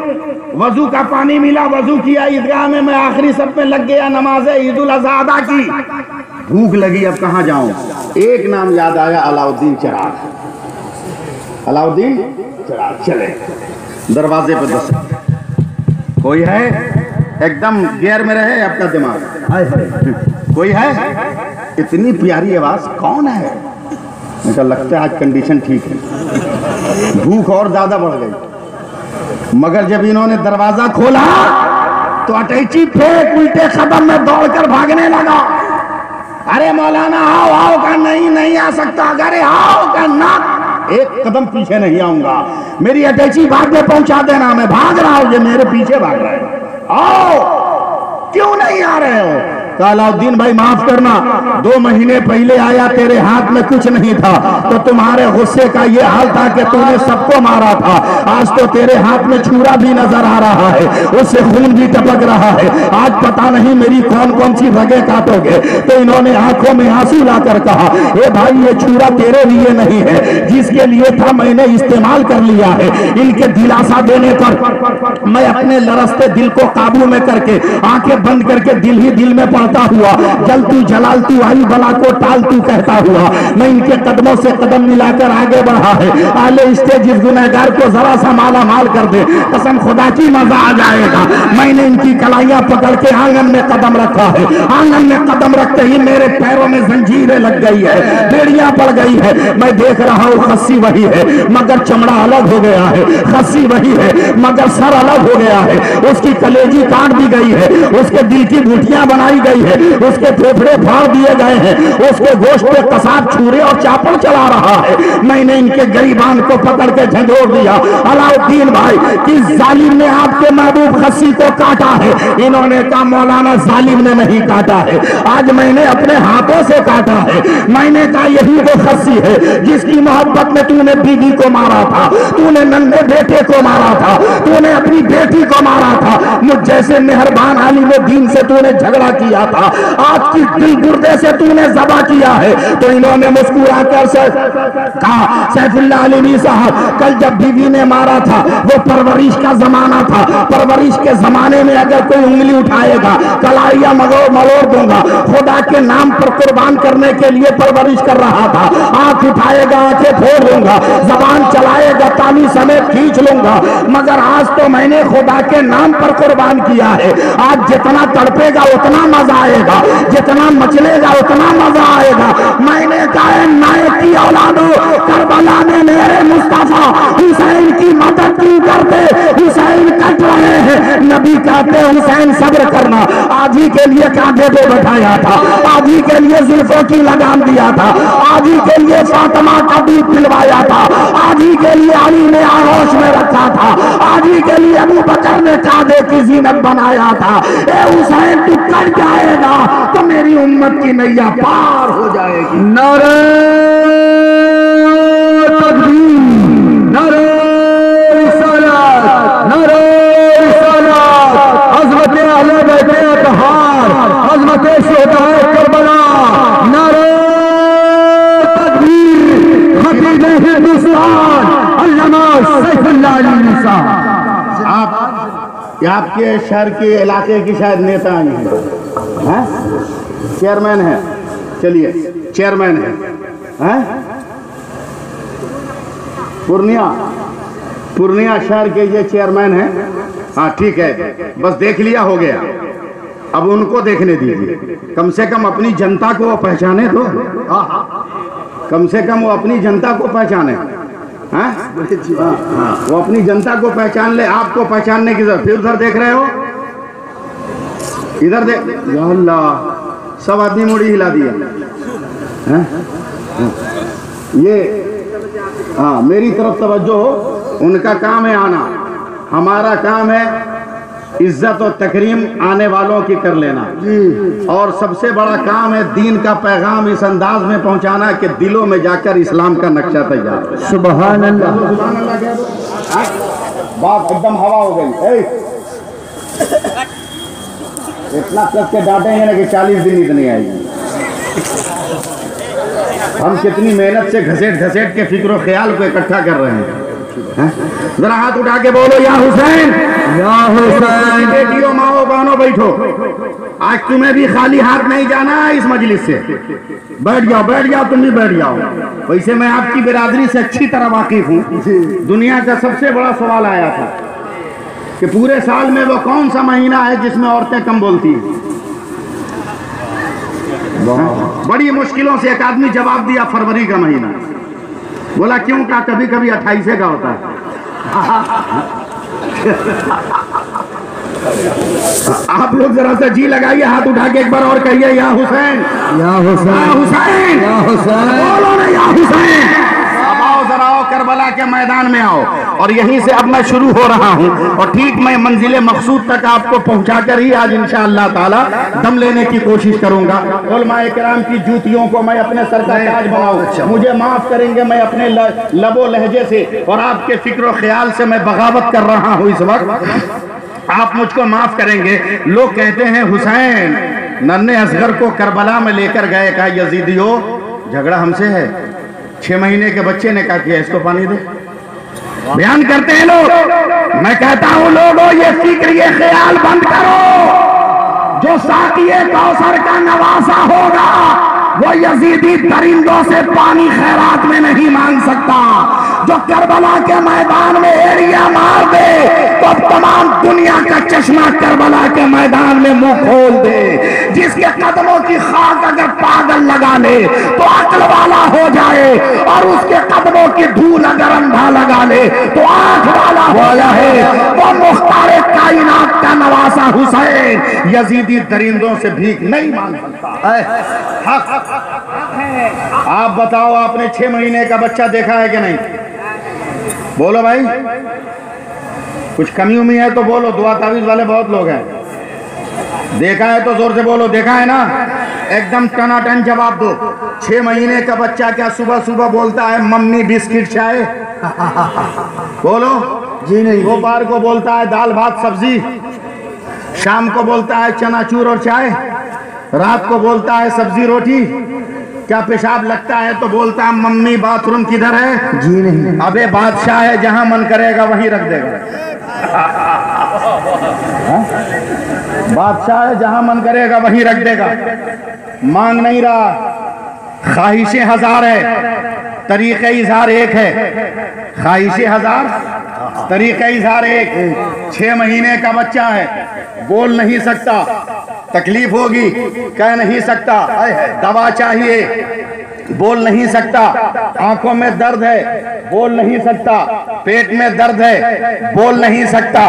वजू का पानी मिला, वजू किया, ईदगाह में मैं आखिरी सब में लग गया, नमाज ईद उल अज़हा अदा की। भूख लगी, अब कहां जाऊं? एक नाम याद आया, अलाउद्दीन चिराग। अलाउद्दीन चिराग। चले दरवाजे पर दस्तक। कोई है? एकदम गियर में रहे आपका दिमाग। कोई है? इतनी प्यारी आवाज, कौन है? मुझे लगता है आज कंडीशन ठीक है। भूख और ज्यादा बढ़ गई, मगर जब इन्होंने दरवाजा खोला तो अटैची फेंक उल्टे कदम में दौड़कर भागने लगा। अरे मौलाना आओ आओ का नहीं नहीं आ सकता। अरे आओ का ना, एक कदम पीछे नहीं आऊंगा, मेरी अटैची भाग में पहुंचा देना, मैं भाग रहा हूं, ये मेरे पीछे भाग रहे हैं, आओ, क्यों नहीं आ रहे हो? अलाउद्दीन भाई माफ करना, 2 महीने पहले आया, तेरे हाथ में कुछ नहीं था, तो तुम्हारे गुस्से का ये हाल था कि तूने सबको मारा था। आज तो तेरे हाथ में छुरा भी नजर आ रहा है, उससे खून भी टपक रहा है। आज पता नहीं मेरी कौन कौन सी रगें काटोगे। तो इन्होंने आंखों में आंसू लाकर कहा, ए भाई ये छुरा तेरे लिए नहीं है, जिसके लिए था मैंने इस्तेमाल कर लिया है। इनके दिलासा देने पर मैं अपने लरसते दिल को काबू में करके आंखें बंद करके दिल ही दिल में हुआ, जल तू जलाल तू आई बला को टाल तू कहता हुआ मैं इनके कदमों से कदम मिलाकर आगे बढ़ा है। आले स्टेज इस गुनहगार को जरा सा माला माल कर दे, कसम खुदा की मजा आ जाएगा। मैंने इनकी कलाइयां पकड़ के आंगन में कदम रखा है, आंगन में कदम रखते ही मेरे पैरों में जंजीरें लग गई है, बेड़ियां पड़ गई है। मैं देख रहा हूं खस्सी वही है मगर चमड़ा अलग हो गया है, खस्सी वही है मगर सर अलग हो गया है, उसकी कलेजी काट दी गई है, उसके दिल की बूटियां बनाई गई है, उसके फेफड़े फाड़ दिए गए हैं, उसके गोश्त पे कसाब छुरे और चापड़ चला रहा है। मैंने इनके गरीबान को पकड़ के झंझोड़ दिया। अलाउद्दीन भाई, किस जालिम ने आपके महबूब खस्सी को काटा है? इन्होंने कहा मौलाना जालिम ने नहीं काटा है, आज मैंने अपने हाथों से काटा है। मैंने कहा यही वो खस्सी है जिसकी मोहब्बत में तूने बीवी को मारा था, तूने नन्हे बेटे को मारा था, तूने अपनी बेटी को मारा था, मुझ जैसे मेहरबान आलिम दीन से तूने झगड़ा किया था, आज की दिल गुर्दे से तूने ज़बा किया है। तो इन्होंने मुस्कुरा कर कहा, सैफुल्लाह अलवी साहब, कल जब बीवी ने मारा था वो परवरिश का जमाना था, परवरिश के जमाने में अगर कोई उंगली उठाएगा कलाइया मरोड़ दूंगा। खुदा के नाम पर कुर्बान करने के लिए परवरिश कर रहा था, आंख उठाएगा आंखें फोड़ लूंगा, जबान चलाएगा ताली समेत खींच लूंगा, मगर आज तो मैंने खुदा के नाम पर कुर्बान किया है। आज जितना तड़पेगा उतना मजा आएगा, जितना मचलेगा उतना मजा आएगा। मैंने कहा नायक की औलादो, करबला में मेरे मुस्तफा हुसैन की मदद क्यों करते? हुसैन कट रहे हैं, नबी कहते हुसैन सब्र करना। आज ही के लिए कांधे पे बैठाया था, आज ही के लिए जुल्फों की लगाम दिया था, आज ही के लिए फातिमा का दूध पिलवाया था, आज ही के लिए अली ने आगोश में रखा था, आज ही के लिए अबू बकर ने कांधे की जीनत बनाया था। ए हुसैन तू कट जाएगा तो मेरी उम्मत की नैया पार हो जाएगी। नारे तकबीर, नारे रिसालत, नारे रिसालत, अज़मत अहले बैत अतहार, अज़मत शुहदाए करबला, नारे तकबीर, खतीब हिंदुस्तान अल्लामा सैफुल्लाह अलवी साहब। आपके शहर के इलाके की शायद नेता आई हैं, चेयरमैन है, चलिए चेयरमैन है, पूर्णिया शहर के ये चेयरमैन है। हाँ ठीक है, बस देख लिया हो गया, अब उनको देखने दीजिए। कम से कम अपनी जनता को वो पहचाने तो, कम से कम वो अपनी जनता को पहचाने। हाँ वो अपनी जनता को पहचान ले, आपको पहचानने की जरूरत। फिर उधर देख रहे हो, इधर देख, या अल्लाह, सब आदमी मुड़ी हिला दिया। ये हाँ मेरी तरफ तवज्जो हो, उनका काम है आना, हमारा काम है इज्जत और तकरीम आने वालों की कर लेना जी। और सबसे बड़ा काम है दीन का पैगाम इस अंदाज में पहुंचाना कि दिलों में जाकर इस्लाम का नक्शा तैयार हो। सुभान अल्लाह, बात एकदम हवा हो गई। इतना कस के डांटेंगे ना कि 40 दिन इतनी आएगी। हम कितनी मेहनत से घसेट घसेट के फिक्र ख्याल को इकट्ठा कर रहे हैं। जरा हाथ उठा के बोलो या हुसैन, या हुसैन। बेटियों माओ बहनों बैठो, आज तुम्हें भी खाली हाथ नहीं जाना इस मजलिस से। बैठ जाओ, तुम भी बैठ जाओ। वैसे मैं आपकी बिरादरी से अच्छी तरह वाकिफ हूँ। दुनिया का सबसे बड़ा सवाल आया था कि पूरे साल में वो कौन सा महीना है जिसमें औरतें कम बोलती हैं। बड़ी मुश्किलों से एक आदमी जवाब दिया फरवरी का महीना। बोला क्यों? का कभी कभी 28 का होता है। आप लोग जरा सा जी लगाइए, हाथ उठा के एक बार और कहिए या हुसैन, या हुसैन, या हुसैन, या हुसैन, बोलो ना या हुसैन। अब आओ जरा आओ, करबला के मैदान में आओ। और यहीं से अब मैं शुरू हो रहा हूँ और ठीक मैं मंजिले मकसूद तक आपको पहुंचाकर ही आज इंशाअल्लाह ताला दम लेने की कोशिश करूंगा। उलमाए किराम की जूतियों को मैं अपने सर का ताज बनाऊं, मुझे माफ करेंगे, मैं अपने लबो लहजे से और आपके फिक्र ख्याल से मैं बगावत कर रहा हूँ इस वक्त, आप मुझको माफ करेंगे। लोग कहते हैं हुसैन नन्हे असगर को करबला में लेकर गए, कहा यजीदियो झगड़ा हमसे है, 6 महीने के बच्चे ने क्या किया, इसको पानी दे। बयान करते हैं लोग, मैं कहता हूं लोगों ये फिक्र ये ख्याल बंद करो, जो साकिए कौसर का नवासा होगा वो यजीदी दरिंदों से पानी खैरात में नहीं मांग सकता। जो करबला के मैदान में एरिया मार दे तो अब तमाम दुनिया का चश्मा करबला के मैदान में मुंह खोल दे। जिसके कदमों की खाक अगर पागल लगा ले तो अक्ल वाला हो जाए, और उसके कदमों की धूल अगर अंधा लगा ले तो आंख वाला हो जाए। वो मुख्तारे कायनात का नवासा हुसैन यजीदी दरिंदों से भीख नहीं मांग सकता। आप बताओ, आपने 6 महीने का बच्चा देखा है कि नहीं? बोलो भाई, कुछ कमी उमी है तो बोलो, दुआ तावीज वाले बहुत लोग हैं। देखा है तो जोर से बोलो, देखा है ना? एकदम टनाटन जवाब दो। 6 महीने का बच्चा क्या सुबह सुबह बोलता है मम्मी बिस्किट चाय? बोलो जी नहीं। दोपहर को बोलता है दाल भात सब्जी, शाम को बोलता है चनाचूर और चाय, रात को बोलता है सब्जी रोटी। क्या पेशाब लगता है तो बोलता है मम्मी बाथरूम किधर है? जी नहीं। अबे बादशाह है, जहां मन करेगा वहीं रख देगा। बादशाह है, जहां मन करेगा वहीं रख देगा। मांग नहीं रहा, ख्वाहिशें हजार है, तरीके इजहार एक है। ख्वाहिशें हजार, तरीके इजहार एक। 6 महीने का बच्चा है, बोल नहीं सकता, तकलीफ होगी कह नहीं सकता, दवा चाहिए बोल नहीं सकता, आंखों में दर्द है बोल नहीं सकता, पेट में दर्द है बोल नहीं सकता।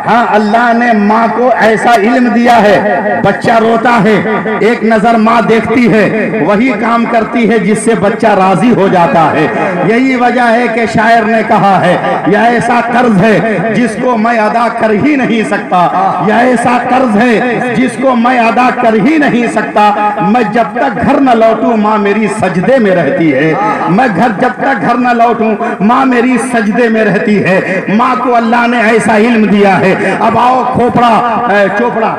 हाँ, अल्लाह ने माँ को ऐसा इल्म दिया है, बच्चा रोता है एक नजर माँ देखती है, वही काम करती है जिससे बच्चा राजी हो जाता है। यही वजह है कि शायर ने कहा है यह ऐसा कर्ज है जिसको मैं अदा कर ही नहीं सकता, यह ऐसा कर्ज है जिसको मैं अदा कर ही नहीं सकता। मैं जब तक घर न लौटूं माँ मेरी सजदे में रहती है, मैं जब तक घर न लौटूं माँ मेरी सजदे में रहती है। माँ को अल्लाह ने ऐसा इल्म दिया है। अब आओ खोपड़ा चोपड़ा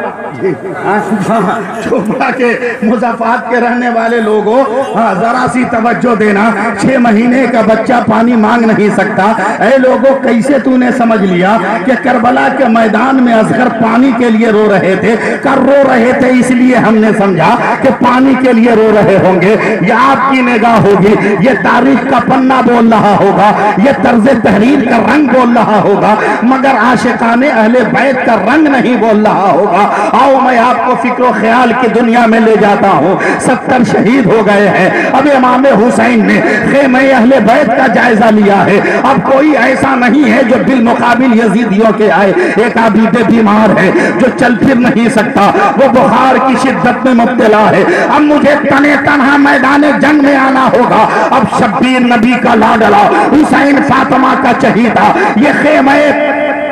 चोपड़ा के मुजफ्फराबाद के रहने वाले लोगों, जरा सी तवज्जो देना। 6 महीने का बच्चा पानी मांग नहीं सकता। ऐ लोगों, कैसे तूने समझ लिया कि करबला के मैदान में असगर पानी के लिए रो रहे थे? कर रो रहे थे इसलिए हमने समझा कि पानी के लिए रो रहे होंगे। यह आपकी निगाह होगी, ये तारीख का पन्ना बोल रहा होगा, ये तर्ज तहरीर का रंग बोल रहा होगा, मगर आशिकाने अहले बैत का रंग नहीं बोल रहा होगा। आओ मैं आपको फिक्र ख्याल की दुनिया में ले जाता हूँ। 70 शहीद हो गए हैं। अब इमाम हुसैन ने खेमे अहले बैत का जायजा लिया है। अब कोई ऐसा नहीं है जो बिलमुकाबिल यजीदियों के आए। एक आबिदे बीमार है जो चल फिर नहीं सकता, वो बुखार की शिद्दत में मुब्तला है। अब मुझे तने तनहा मैदान जंग में आना होगा। अब शब्बीर नबी का लाडला हुसैन फातिमा का चहीता ये खेमे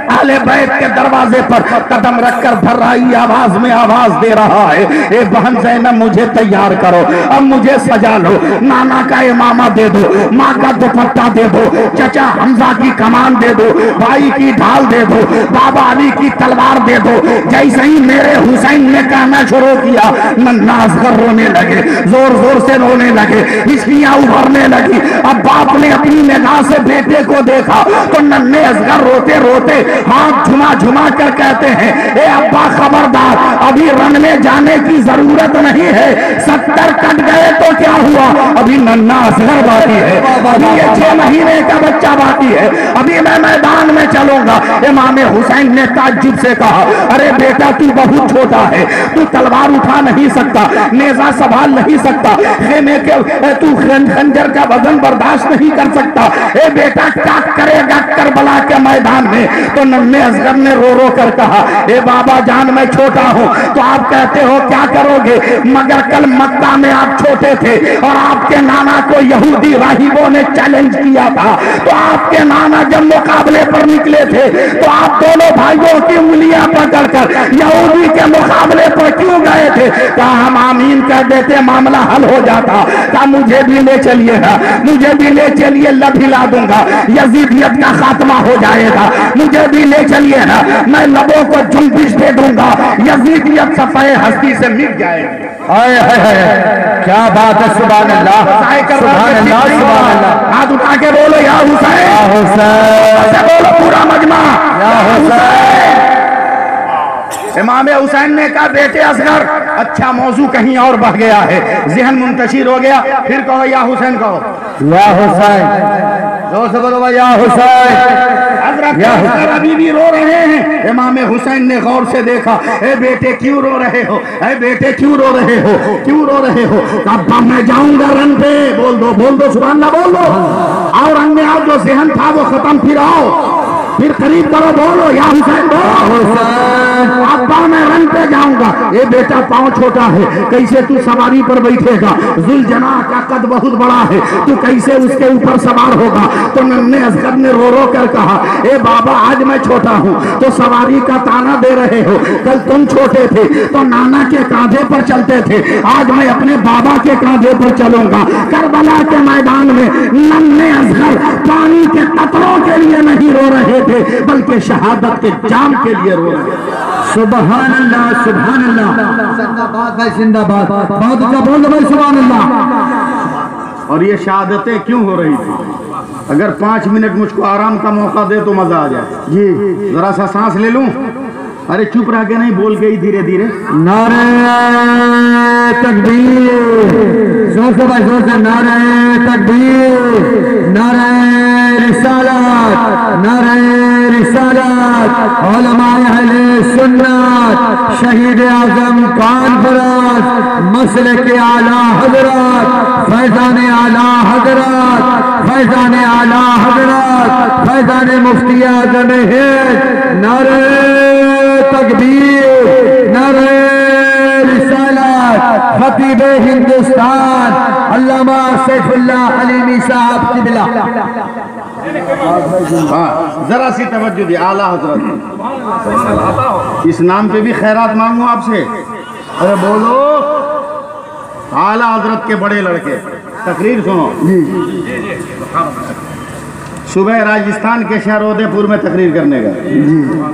अहले बैत के दरवाजे पर कदम रखकर भर्राई आवाज में आवाज दे रहा है, ए बहन ज़ैनब मुझे तैयार करो, अब मुझे सजा लो, नाना का इमामा दे दो, माँ का दुपट्टा दे दो, चचा हमजा की कमान दे दो, भाई की ढाल दे दो, बाबा अली की तलवार दे दो। जैसे ही मेरे हुसैन ने कहना शुरू किया, नन्ना असगर रोने लगे, जोर जोर से रोने लगे, हिस्सियां उभरने लगी। अब बाप ने अपनी निगाह से बेटे को देखा तो नन्हे असगर रोते रोते हाथ झुमा झुमा कर कहते हैं, ए अब्बा खबरदार, अभी रन में जाने की जरूरत नहीं है। 70 कट गए तो क्या हुआ, अभी नन्ना असगर बाकी है, अभी ये 6 महीने का बच्चा बाकी है, अभी मैं मैदान में चलूंगा। इमाम हुसैन ने ताज्जुब से कहा, अरे बेटा तू बहुत छोटा है, तू तलवार उठा नहीं सकता, नेजा संभाल नहीं सकता, खेमे के तू खंजर का वजन बर्दाश्त नहीं कर सकता। ए बेटा क्या करेगा करबला के मैदान में? तो नन्हे असगर ने रो रो कर कहा, ए बाबा जान मैं छोटा हूँ तो आप कहते हो क्या करोगे, मगर कल मक्का में आप छोटे थे और आपके नाना को यहूदी राहिबों ने चैलेंज किया था। तो आपके नाना जब मुकाबले पर निकले थे तो आप दोनों भाइयों की उंगलियां पकड़कर यहूदी के मुकाबले पर क्यों गए थे? कहा हम आमीन कर देते मामला हल हो जाता। कहा मुझे भी ले चलिए ना, मुझे भी ले चलिए, लब हिला दूंगा, यजीदियत का खात्मा हो जाएगा। मुझे भी ले चलिए ना, मैं लबों को जुल्बिश दे दूंगा, यजीदियत सफाए हस्ती से मिट जाएगी। हाय हाय हाय, क्या बात है, सुभान अल्लाह सुभान अल्लाह सुभान अल्लाह। हाथ उठा के बोलो या हुसैन, या हुसैन, बोलो पूरा मजमा या हुसैन। इमाम हुसैन ने कहा बेटे असगर, अच्छा मौजू कहीं और बढ़ गया है, जहन मुंतशिर हो गया, फिर कहो या हुसैन, कहो या हुसैन, जोर से बोलो या हुसैन। हजरत अभी भी रो रहे हैं। इमाम हुसैन ने गौर से देखा, ए बेटे क्यों रो रहे हो, ए बेटे क्यों रो रहे हो, क्यों रो रहे हो? अब्बा मैं जाऊंगा रन पे, बोल दो सुभान अल्लाह बोल दो। और रंग में आओ, जो जहन था वो खत्म, फिर आओ, फिर करीब करो, बोलो या हुसैन, बोलो अब्बा मैं रन पे जाऊंगा। ए बेटा पाँव छोटा है, कैसे तू सवारी पर बैठेगा? जुलजना का कद बहुत बड़ा है, तू कैसे उसके ऊपर सवार होगा? तो नन्हे असगर ने रो रो कर कहा, ए बाबा आज मैं छोटा हूँ तो सवारी का ताना दे रहे हो, कल तुम छोटे थे तो नाना के कांधे पर चलते थे, आज मैं अपने बाबा के कांधे पर चलूंगा। करबला के मैदान में नन्हे असगर पानी के कतरों के लिए नहीं रो रहे थे, बल्कि शहादत के जाम के लिए रो रहे थे। सुभान अल्लाह सुभान अल्लाह, जिंदाबाद भाई जिंदाबाद, बहुत अच्छा बोल दो भाई सुभान अल्लाह। और ये शहादतें क्यों हो रही थी? अगर 5 मिनट मुझको आराम का मौका दे तो मजा आ जाए। जी जरा सा सांस ले लूं। अरे चुप रह के नहीं, बोल के ही धीरे धीरे। नारे तकबीर, जोर से भाई जोर से, नारे तकबीर, नारे रिसालत, नारे रिसालत, उलमाए अहले सुन्नत, शहीद आजम कॉन्फ्रेंस, मसलक आला हजरत, फैजान आला हजरत, फैजान आला हजरत, फैजान मुफ्ती आजम हिंद, नारे तकबीर, नारे रिसालत, खतीब हिंदुस्तान अल्लामा सैफुल्लाह हलीमी साहब किबला। हाँ जरा सी तवज्जो दी, आला हजरत, इस नाम पे भी खैरात मांगू आपसे। अरे बोलो, आला हजरत के बड़े लड़के, तकरीर सुनो। सुबह राजस्थान के शहर उदयपुर में तकरीर करने का।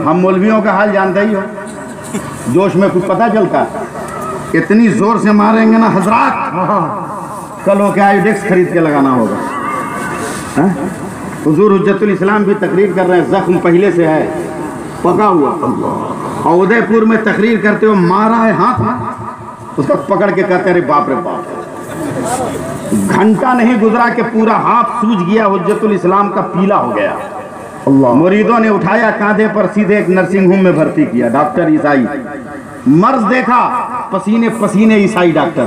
हम मौलवियों का हाल जानते ही हो, जोश में कुछ पता चलता, इतनी जोर से मारेंगे ना हजरात, कल हो के आईडेक्स खरीद के लगाना होगा। हुजूर हुज्जतुल इस्लाम भी तकरीर कर रहे हैं, जख्म पहले से है पका हुआ, और उदयपुर में तकरीर करते हुए मारा है हाथ, उसका पकड़ के कहते अरे बाप रे बाप। घंटा नहीं गुजरा कि पूरा हाथ सूज गया, हुज्जतुल इस्लाम का पीला हो गया। मुरीदों ने उठाया कांधे पर, सीधे एक नर्सिंग होम में भर्ती किया। डॉक्टर ईसाई, मर्ज देखा पसीने पसीने ईसाई डॉक्टर।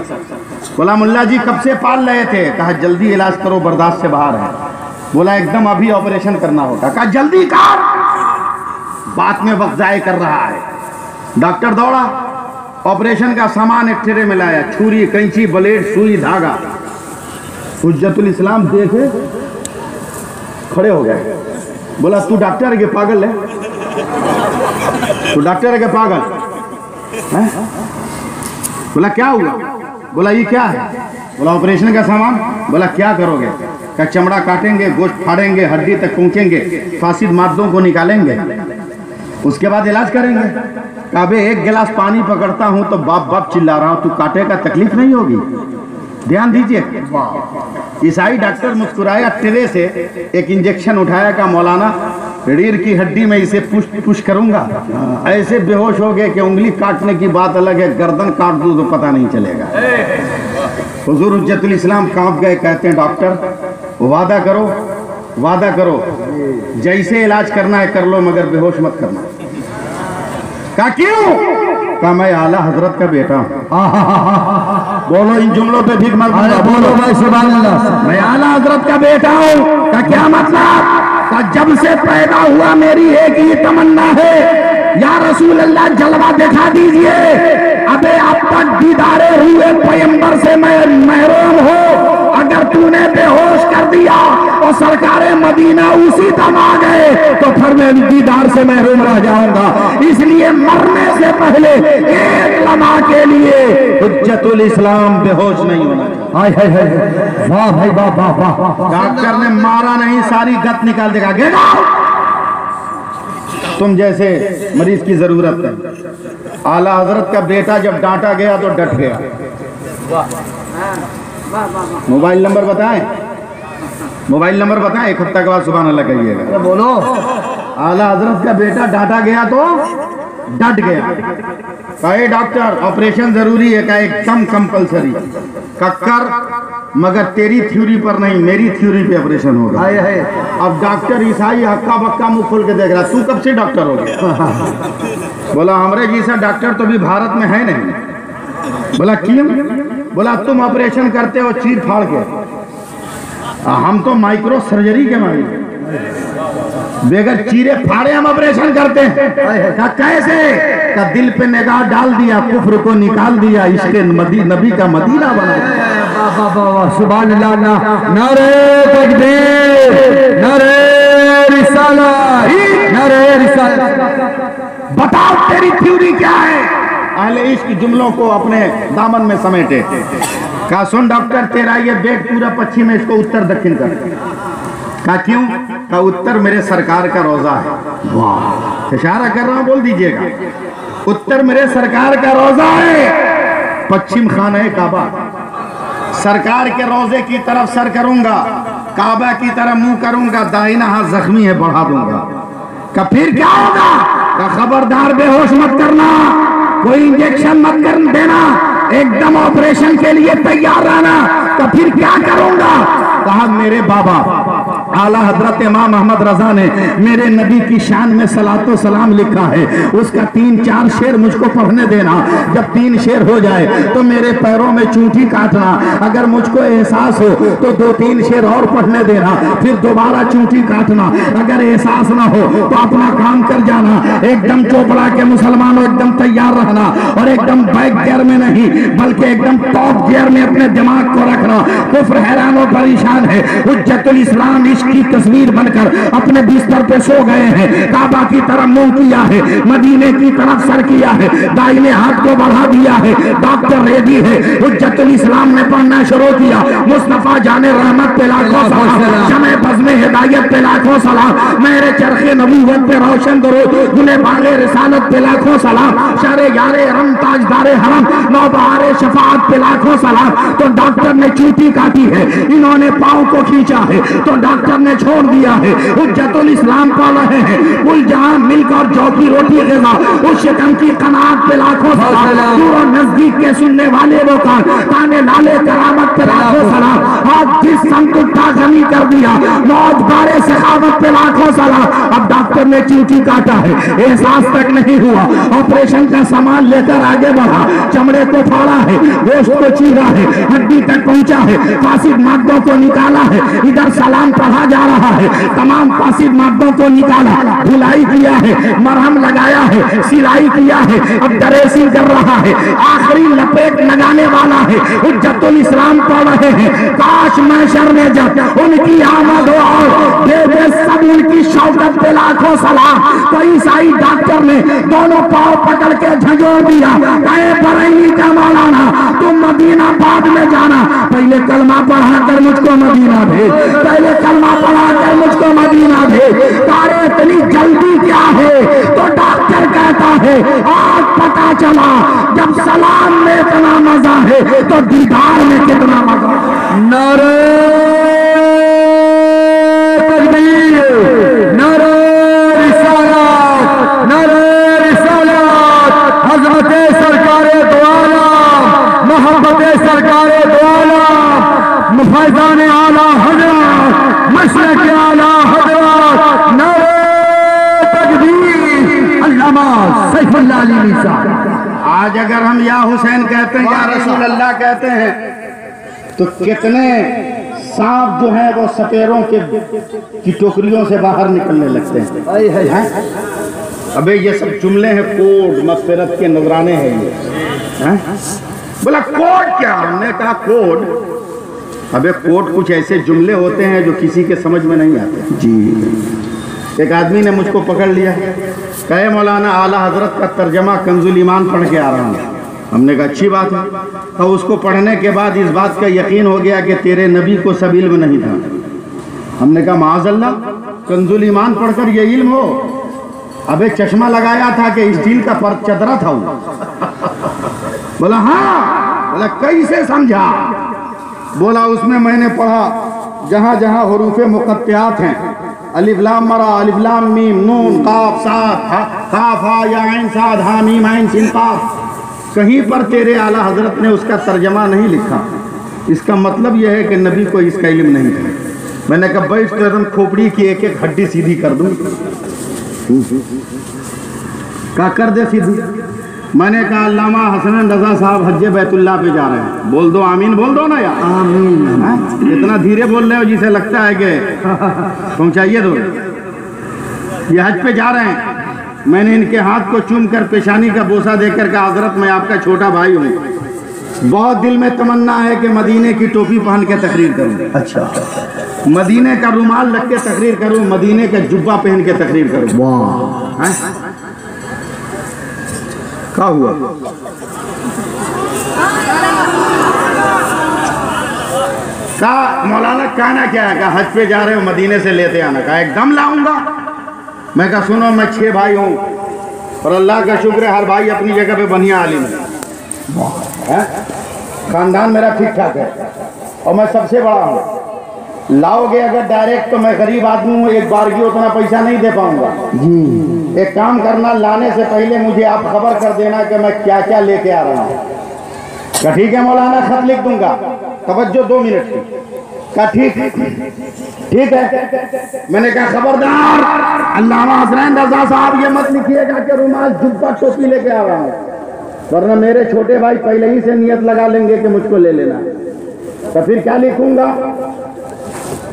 बोला मुल्ला जी कब से पाल रहे थे? कहा जल्दी इलाज करो, बर्दाश्त से बाहर है। बोला एकदम अभी ऑपरेशन करना होगा। कहा जल्दी कर, बात में वक्त जाए कर रहा है। डॉक्टर दौड़ा, ऑपरेशन का सामान एक ठेरे में लाया, छुरी, कैंची, ब्लेड, सुई, धागा। हुज्जतुल इस्लाम देखे खड़े हो गए। बोला तू डॉक्टर है के पागल है? तू डॉक्टर है के पागल है? बोला क्या हुआ? बोला ये क्या है? बोला ऑपरेशन का सामान। बोला क्या करोगे? क्या चमड़ा काटेंगे, गोश्त फाड़ेंगे, हड्डी तक पहुंचेंगे, फासिद मादों को निकालेंगे, उसके बाद इलाज करेंगे। कहा एक गिलास पानी पकड़ता हूं तो बाप बाप चिल्ला रहा हूं, तू काटेगा तकलीफ नहीं होगी? ध्यान दीजिए। ईसाई डॉक्टर मुस्कुराया, टिरे से एक इंजेक्शन उठाया, का मौलाना रीढ़ की हड्डी में इसे पुश करूंगा, ऐसे बेहोश हो गए कि उंगली काटने की बात अलग है, गर्दन काट दूं तो पता नहीं चलेगा। हुजूर हुज्जतुल इस्लाम कांप गए, कहते हैं डॉक्टर वादा करो, वादा करो, जैसे इलाज करना है कर लो, मगर बेहोश मत करना। कहा क्यों? का मैं आला हजरत का बेटा हूँ। बोलो इन जुमलों पे भीख मत मांगो, बोलो भाई सुभान अल्लाह। मैं आला हजरत का बेटा हूँ का क्या मतलब? का जब से पैदा हुआ मेरी एक ही तमन्ना है, या रसूल अल्लाह जलवा दिखा दीजिए। अबे अब तक दीदारे हुए पैगंबर से मैं महरूम हूँ। अगर तूने बेहोश कर दिया और सरकारे मदीना उसी दम आ गए तो फिर मैं दीदार से महरूम रह जाऊंगा। इसलिए मरने से पहले एक लम्हा के लिए हुज्जतुल इस्लाम बेहोश नहीं होना चाहिए। हाय हाय हाय, वाह भाई वाह वाह वाह। डॉक्टर ने मारा नहीं, सारी गत निकाल देगा। Get out. तुम जैसे मरीज की जरूरत है। आला हजरत का बेटा जब डांटा गया तो डट गया। मोबाइल नंबर बताएं, मोबाइल नंबर बताएं, एक हफ्ता के बाद सुभान अल्लाह कहिएगा। बोलो। आला हजरत का बेटा डांटा गया तो डट गया। कहे डॉक्टर ऑपरेशन जरूरी है, का एकदम कंपलसरी। कक्कर मगर तेरी थ्योरी पर नहीं, मेरी थ्योरी पे ऑपरेशन होगा। हाय हाय। अब डॉक्टर ईसाई हक्का बक्का मुंह खोल के देख रहा, तू कब से डॉक्टर हो गया? बोला हमरे जैसा डॉक्टर तो भी भारत में है नहीं। बोला क्यों? बोला तुम ऑपरेशन करते हो चीर फाड़ के, हम तो माइक्रो सर्जरी के मारे बेगर चीरे फाड़े हम ऑपरेशन करते हैं। का कैसे? का दिल पे निगाह डाल दिया, कुफ्र को निकाल दिया, इसके नबी का मदीना बना दिया। सुभान अल्लाह। नारे तकबीर, नारे रिसालत, नारे रिसालत। बताओ तेरी थ्योरी क्या है? अहले इश्क जुमलों को अपने दामन में समेटे। का सुन डॉक्टर, तेरा ये बेट पूरा पश्चिम है, इसको उत्तर दक्षिण कर। का क्यों? का उत्तर मेरे सरकार का रोजा है। वाह, इशारा कर रहा हूं, बोल दीजिएगा। उत्तर मेरे सरकार का रोजा है, पश्चिम खाना है काबा। सरकार के रोजे की तरफ सर करूंगा, काबा की तरफ मुंह करूंगा, दाहिना हाथ जख्मी है बढ़ा दूंगा। का फिर क्या होगा? का खबरदार बेहोश मत करना, कोई इंजेक्शन मत कर देना, एकदम ऑपरेशन के लिए तैयार रहना। तो फिर क्या करूंगा? कहा मेरे बाबा आला हजरत इमाम अहमद रजा ने मेरे नबी की शान में सलातो सलाम लिखा है, उसका 3-4 शेर मुझको पढ़ने देना। जब 3 शेर हो जाए तो मेरे पैरों में चूंटी काटना, अगर मुझको एहसास हो तो 2-3 शेर और पढ़ने देना, फिर दोबारा चूंटी काटना। अगर एहसास ना हो तो अपना काम कर जाना। एकदम चोपड़ा के मुसलमानों एकदम तैयार रहना, और एकदम बैक गियर में नहीं बल्कि एकदम टॉप गियर में अपने दिमाग को रखना। कुफ्र हैरान और परेशान है, हुज्जतुल इस्लाम की तस्वीर बनकर अपने बिस्तर पे सो गए हैं, काबा की तरफ मुंह किया है, मदीने की तरफ सर किया है, दाहिने हाथ को बढ़ा दिया है, डॉक्टर रेडी है। हुज्जतुल इस्लाम ने पढ़ना शुरू किया, मुस्तफा जाने रहमत पे लाखों सलाम, शमे बज़्मे हिदायत पे लाखों सलाम, मेरे चरखे नबूवत पे रोशन दरूद, गुले बागे रिसालत पे लाखों सलाम, शरे यारे हरम ताजदारे हरम, नौबहारे शफाअत पे लाखों सलाम। तो डॉक्टर ने चूटी काटी है, इन्होंने पांव को खींचा है, तो डॉक्टर ने छोड़ दिया है। हुज्जतुल इस्लाम पा रहे हैं, कुल जहां मिलकर जौ की रोटी ग़िज़ा, उस शिकम की कनात पे लाखों सलाम, दूर और नजदीक के सुनने वाले वो कान, ताने लाले करामत पे लाखों सलाम, हाथ जिस संत उठा जमी कर दिया, मौत बारे सखावत पे लाखों सलाम। अब डॉक्टर ने चूटी काटा है, एहसास तक नहीं हुआ, ऑपरेशन का सामान लेकर आगे बढ़ा, चमड़े को फाड़ा है, गोश्त को चीरा है, हड्डी तक पहुंचा है, फासिद मादों को निकाला है, इधर सलाम पढ़ा जा रहा है, तमाम फासिद मादों को निकाला, धुलाई किया है, मरहम लगाया है, सिलाई किया है, अब ड्रेसिंग कर रहा है, आखिरी लपेट लगाने वाला है। हुज्जतुल इस्लाम पढ़ रहे हैं, काश महशर में जब उनकी आमद हो और दे दे सब उनकी शौकत पे लाखों सलाम। तो ईसाई डॉक्टर ने दोनों पांव पकड़ के झंझोड़ दिया, कहे बरेली का मौलाना तुम मदीना बाद में जाना, पहले कलमा पढ़ा कर मुझको मदीना भेज, पहले कलमा पढ़ा कर मुझको मदीना भेज। तारे इतनी जल्दी क्या है? तो डॉक्टर कहता है आज पता चला जब सलाम में इतना मजा है तो दीदार में कितना मजा। नारे तकबीर, नारे रिसालत, नारे रिसालत, हज़रत सरकारे दो आलम, मोहब्बत सरकारे दो आलम, फैज़ान आला हज़रत, मशरक़ आला हज़रत, नारे तकबीर, अल्लामा सैफुल्लाह अली मीसा। आज अगर हम या हुसैन कहते हैं या रसूल अल्लाह कहते हैं तो कितने सांप जो है वो सपेरों की टोकरियों से बाहर निकलने लगते हैं। अबे ये सब जुमले हैं, कोड मग़फ़िरत के नजराने हैं ये। बोला कोड क्या? हमने कहा कोड। अबे कोड कुछ ऐसे जुमले होते हैं जो किसी के समझ में नहीं आते जी। एक आदमी ने मुझको पकड़ लिया, कहे मौलाना आला हजरत का तर्जमा कंजुल ईमान पढ़ के आ रहा हूँ। हमने कहा अच्छी बात है। तो उसको पढ़ने के बाद इस बात का यकीन हो गया कि तेरे नबी को सब इल्म नहीं था। हमने कहा माज़अल्लाह, कंजुल ईमान पढ़कर ये इल्म हो? अबे चश्मा लगाया था कि स्टील का चदरा था वो। बोला हाँ। बोला कैसे समझा? बोला उसमें मैंने पढ़ा जहाँ जहाँ हुरूफ़े मुक़त्तिआत हैं, अलिफ लाम मरा, अलिफ लाम मीम, नून काफ साद, काफ हा या ऐन साद हा मीम ऐन सिन काफ, कहीं पर तेरे आला हजरत ने उसका तर्जमा नहीं लिखा। इसका मतलब यह है कि नबी को इसका इल्म नहीं था। मैंने कहा बैठ तो एकदम खोपड़ी की एक एक हड्डी सीधी कर दूं। क्या कर दे सीधी? मैंने कहा अल्लामा हसन रजा साहब हज्जे बैतुल्लाह पे जा रहे हैं, बोल दो आमीन, बोल दो ना यार आमीन। इतना धीरे बोल रहे हो जिसे लगता है कि पहुंचाइए दो। ये हज पे जा रहे हैं। मैंने इनके हाथ को चूम कर पेशानी का बोसा देकर कहा हजरत मैं आपका छोटा भाई हूँ, बहुत दिल में तमन्ना है कि मदीने की टोपी पहन के तकरीर करूँ। अच्छा। मदीने का रुमाल रख के तकरीर करूँ, मदीने का जुब्बा पहन के तकरीर करूँ। वाह। क्या हुआ? कहा मौलाना कहना क्या है? कहा हज पे जा रहे हो, मदीने से लेते आना। कहा एकदम लाऊंगा। मैं कहा सुनो, मैं 6 भाई हूँ और अल्लाह का शुक्र है हर भाई अपनी जगह पे बढ़िया आलिम है। खानदान मेरा ठीक ठाक है और मैं सबसे बड़ा हूँ। लाओगे अगर डायरेक्ट तो मैं गरीब आदमी हूँ, एक बार की उतना पैसा नहीं दे पाऊंगा। एक काम करना, लाने से पहले मुझे आप खबर कर देना कि मैं क्या क्या लेके आ रहा हूँ। क्या ठीक है मौलाना, खत लिख दूंगा। तवज्जो 2 मिनट की। क्या ठीक है। मैंने कहा खबरदार अल्लामा हसन रजा साहब ये मत लिखिएगा कि रुमाल जुब्बा टोपी लेके आ रहा हूँ, वरना मेरे छोटे भाई पहले ही से नियत लगा लेंगे कि मुझको ले लेना। तो फिर क्या लिखूंगा?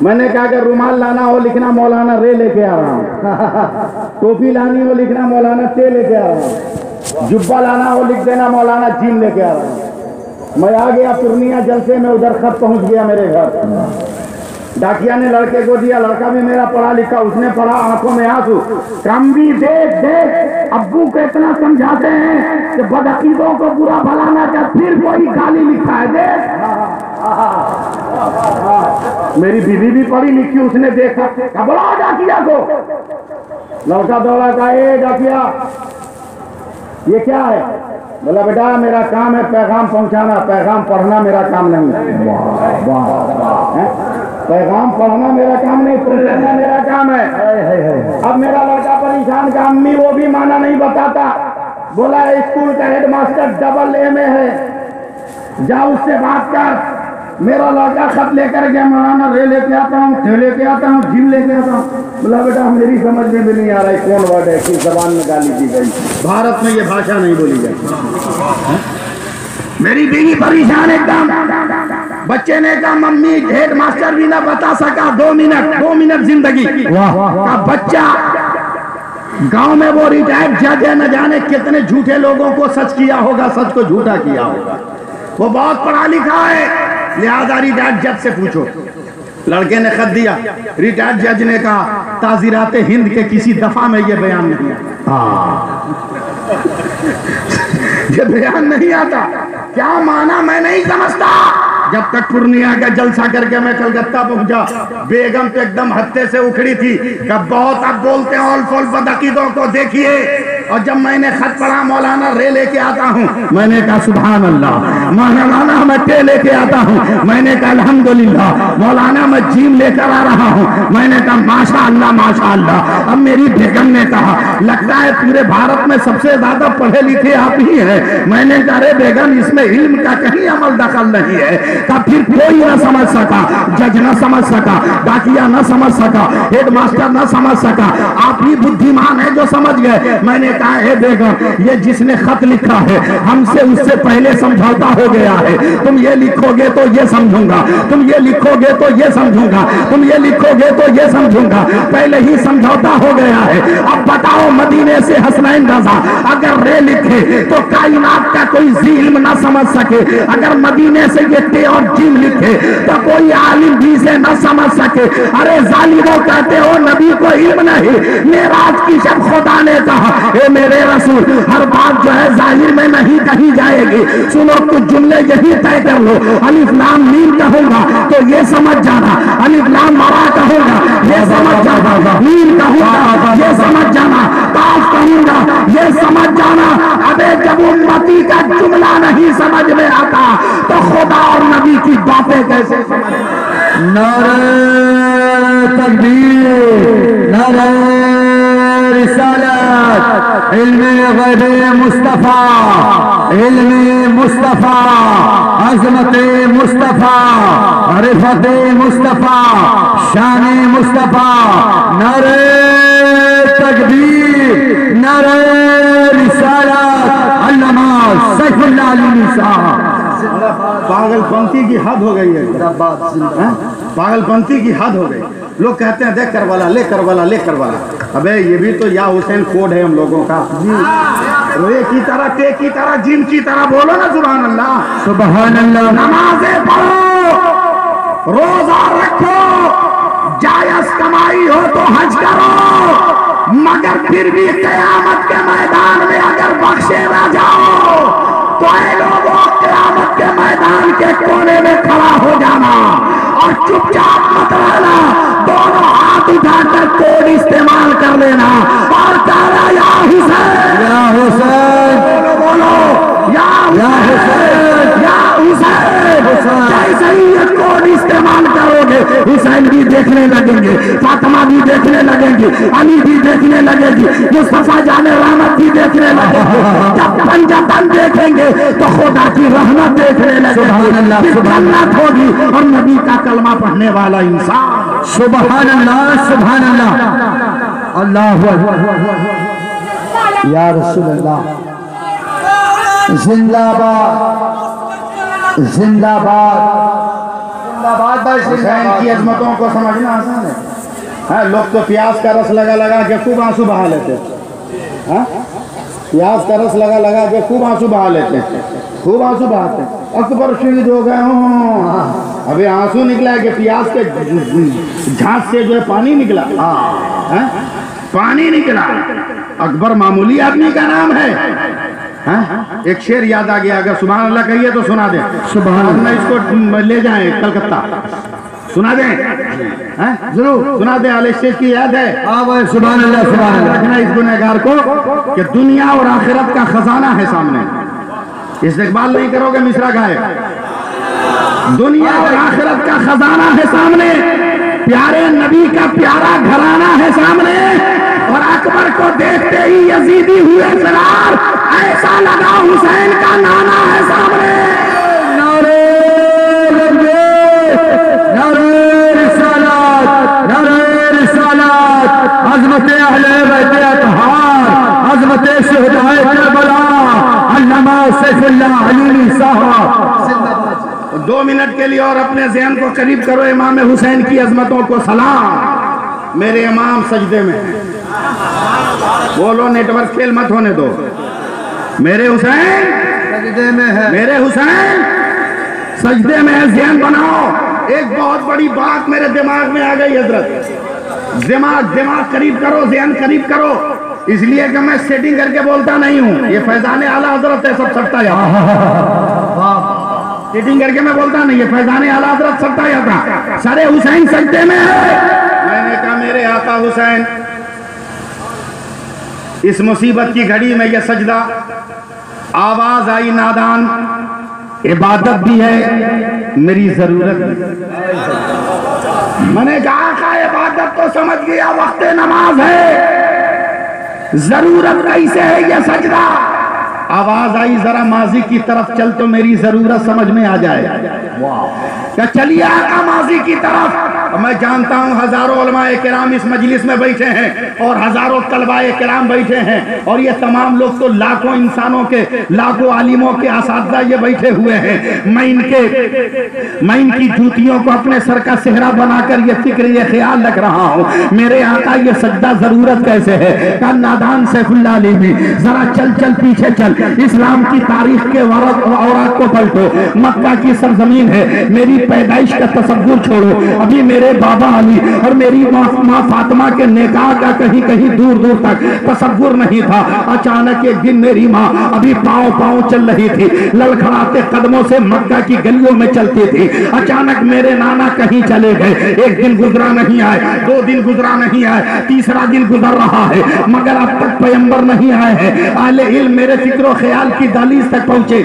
मैंने कहा अगर रुमाल लाना हो लिखना मौलाना रे लेके आ रहा हूँ, टोपी लानी हो लिखना मौलाना टे लेके आ रहा हूँ, जुब्बा लाना हो लिख देना मौलाना जीम लेके आ रहा हूँ। मैं आ गया पूर्णिया जलसे में, उधर खत पहुंच गया मेरे घर। डाकिया ने लड़के को दिया, लड़का भी मेरा पढ़ा लिखा, उसने पढ़ा, आंखों में आंसू। कम भी देख अब्बू को इतना समझाते हैं कि बदअकीदों को बुरा भला ना कर, फिर कोई गाली लिखा है। देख मेरी बीवी भी पढ़ी लिखी, उसने देखा, बोला डाकिया को। लड़का दौड़ा का, ए डाकिया ये क्या है? बोला बेटा मेरा काम है पैगाम पहुंचाना, पैगाम पढ़ना मेरा काम नहीं है। पैगाम पढ़ना मेरा काम नहीं, पहुंचाना मेरा काम है। अब मेरा लड़का परेशान का, अम्मी वो भी माना नहीं बताता। बोला स्कूल का हेडमास्टर डबल ए में है, जा उससे बात कर। मेरा लड़का खत लेकर गया, मौलाना रे लेके आता हूँ, थे लेके आता हूँ, जिम लेके आता हूँ। बोला बेटा मेरी समझ में भी नहीं आ रहा है कौन वर्ड है, किस जबान में गाली दी गई। भारत में ये भाषा नहीं बोली जाती। मेरी बीवी परेशान एकदम। बच्चे ने कहा मम्मी हेड मास्टर भी ना बता सका, 2 मिनट जिंदगी का बच्चा। गांव में वो रिटायर्ड जज है, न जाने कितने झूठे लोगों को सच किया होगा, सच को झूठा किया होगा। वो बहुत पढ़ा लिखा है, लिहाजा रिटायर्ड जज से पूछो। लड़के ने खत दिया, रिटायर्ड जज ने कहा ताज़ीरात हिंद के किसी दफा में ये बयान नहीं आता। ये बयान नहीं आता, क्या माना मैं नहीं समझता। जब तक पूर्णिया का जलसा करके मैं कलकत्ता पहुंचा, बेगम तो एकदम हत्ते से उखड़ी थी। कब बहुत अब बोलते हैं ऑल फॉल बदअकीदों को देखिए। और जब मैंने खत पढ़ा मौलाना रे लेके आता हूँ, मैंने कहा सुभान अल्लाह। मौलाना मैं टे लेके आता हूँ, मैंने कहा अल्हम्दुलिल्लाह। मौलाना मैं जीम लेकर आ रहा हूँ, मैंने कहा माशा अल्लाह माशा अल्लाह। अब मेरी बेगम ने कहा लगता है पूरे भारत में सबसे ज्यादा पढ़े लिखे आप ही हैं। मैंने कहा अरे बेगम इसमें इल्म का कहीं अमल दखल नहीं है। तब फिर कोई न समझ सका, जज न समझ सका, डाकिया न समझ सका, हेडमास्टर न समझ सका, आप ही बुद्धिमान है जो समझ गए। मैंने काहे देगा? ये जिसने खत लिखा है हमसे उससे पहले समझौता हो गया है। तुम ये लिखोगे तो ये समझूंगा, तुम ये लिखोगे तो ये समझूंगा, तुम ये लिखोगे तो ये समझूंगा, पहले ही समझौता हो गया है। अब बताओ मदीने से हसनैन रजा अगर रे लिखे तो कायनात का कोई इल्म ना समझ सके, अगर मदीने से ये ते और जीम लिखे तो कोई आलिम भी से न समझ सके। अरे जालिमों कहते हो नबी को इल्म नहीं, मेराज की जब खुदा ने कहा ए मेरे रसूल हर बात जो है जाहिर में नहीं कही जाएगी, सुनो कुछ जुमले यही तय कर लो, अलिफ लाम मीम कहूंगा तो ये समझ जाना, अलिफ लाम मरा कहूंगा ये समझ जाना, मीम कहूंगा ये समझ जाना, काफ कहूंगा ये समझ जाना। अबे जब उम्मती का जुमला नहीं समझ में आता तो खुदा और नबी की बातें कैसे समझ? नारे तकबीर, नारे रिसालत, इल्मे गैबे मुस्तफा, इल्मे मुस्तफा, अज़मते मुस्तफा, रिफते मुस्तफा, शाने मुस्तफा। नारे तकबीर, नारे रिसालत, अल्लामा सैफुल्लाह अली साहब। पागलपंथी की हद हो गई है, पागलपंथी की हद हो गई। लोग कहते हैं देख करवाला ले करवाला ले करवाला, अबे ये भी तो या हुसैन कोड है हम लोगों का। रे की तरह टे की तरह जिम की तरह बोलो ना सुभान अल्लाह, सुभान अल्लाह। नमाजें पढ़ो, रोजा रखो, जायज कमाई हो तो हज करो, मगर फिर भी कयामत के मैदान में अगर बख्शे ना जाओ तो ऐ लोगों कयामत के मैदान के कोने में खड़ा हो जाना और चुपचाप मत रहना, दोनों हाथ उठाकर कोड इस्तेमाल कर लेना और कहना या हुसैन, या हुसैन, बोलो बोलो या हुसैन, या हुसैन। जैसे ही ये कोड इस्तेमाल करोगे हुसैन भी देखने लगेंगे, फातिमा भी देखने लगेंगी, अली भी देखने लगेगी, मुस्तफा जाने रहमत भी देखने लगेंगे। जब पंजाबन देखेंगे तो खुदा की रहमत देखने लगेंगे, जन्नत होगी और नबी का कलमा पढ़ने वाला इंसान। सुभान अल्लाह, सुभान अल्लाह, अल्लाहु अकबर, या रसूल अल्लाह, जिंदाबाद जिंदाबाद जिंदाबाद भाई। हुसैन की अजमतों को समझना आसान है। हाँ, लोग तो प्याज का रस लगा लगा के खूब आंसू बहा लेते हैं। हाँ, प्याज का रस लगा लगा के खूब आंसू बहा लेते हैं, खूब आंसू बहाते हैं। अकबर शहीद हो गए हों, अभी आंसू निकला है कि प्याज के झांस से जो है पानी निकला। हाँ, पानी निकला। अकबर मामूली आदमी का नाम है। हाँ? एक शेर याद आ गया, अगर सुभान अल्लाह कहिए तो सुना दे। सुभान अल्लाह, इसको ले जाएं कलकत्ता, सुना दें? जरूर सुना दें। आले शेख की याद है? हाँ भाई, सुभान अल्लाह, सुभान अल्लाह। रखना इस गुनहगार को कि दुनिया और आखिरत का खजाना है सामने, इस्तेकबाल नहीं करोगे मिसरा गाए। दुनिया और आखिरत का खजाना है सामने, प्यारे नबी का प्यारा घराना है सामने, और अकबर को देखते ही यजीदी हुए फरार, ऐसा लगा हुसैन का नाना है सामने। नारे नारे रिसालत, नारे रिसालत, अज़मत अहले बैत अतहार, अज़मत शुहदाए करबला, अल्लामा सैफुल्लाह अली साहब। 2 मिनट के लिए और अपने ज़हन को करीब करो, इमाम हुसैन की अजमतों को सलाम। मेरे इमाम सजदे में, बोलो नेटवर्क फेल मत होने दो। मेरे हुसैन सजदे में है, मेरे हुसैन सजदे में है। ज़हन बनाओ। एक बहुत बड़ी बात मेरे दिमाग में आ गई हजरत, दिमाग करीब करो, ज़हन करीब करो, इसलिए कि मैं सेटिंग करके बोलता नहीं हूँ। ये फैजाने आला हजरत है, सब सटता जाता। सेटिंग करके मैं बोलता नहीं, ये फैजाने आला हजरत सटता जाता। सरे हुसैन सजदे में है। मैंने कहा मेरे आका हुसैन, इस मुसीबत की घड़ी में यह सजदा, आवाज आई नादान, इबादत भी है, मेरी जरूरत भी। मैंने कहा का इबादत तो समझ गया, वक्त नमाज है, जरूरत कैसे है यह सजदा। आवाज आई जरा माजी की तरफ चल तो मेरी जरूरत समझ में आ जाए। क्या चलिए आका माजी की तरफ। मैं जानता हूं हजारों उलमाए किराम इस मजलिस में बैठे हैं और हजारों तलबाए किराम बैठे हैं और ये तमाम लोग तो लाखों इंसानों के, लाखों आलिमों के असातिज़ा ये बैठे हुए हैं। मैं इनकी जूतियों को अपने सर का सेहरा बनाकर ये फिक्र, ये ख्याल रख रहा हूं, मेरे आका ये सजदा जरूरत कैसे है। का नादान सैफुल्लाह अली भी जरा चल चल पीछे चल, इस्लाम की तारीख के औरात को पलटो। मक्का की सरजमीन है, मेरी पैदाइश का तसव्वुर छोड़ो। अभी मेरे बाबा अली और मेरी माँ फातिमा के निकाह का कहीं कहीं दूर दूर तक तसव्वुर नहीं था। अचानक एक दिन मेरी माँ अभी पाँव पाँव चल रही थी, लड़खड़ाते कदमों से मक्का की गलियों में चलती थी। अचानक मेरे नाना कहीं चले गए। एक दिन गुजरा नहीं आए, 2 दिन गुजरा नहीं आए, तीसरा दिन गुजर रहा है मगर अब तक पैगंबर नहीं आए हैं। आले इल्म मेरे फिक्र ख्याल की दहलीज तक पहुंचे।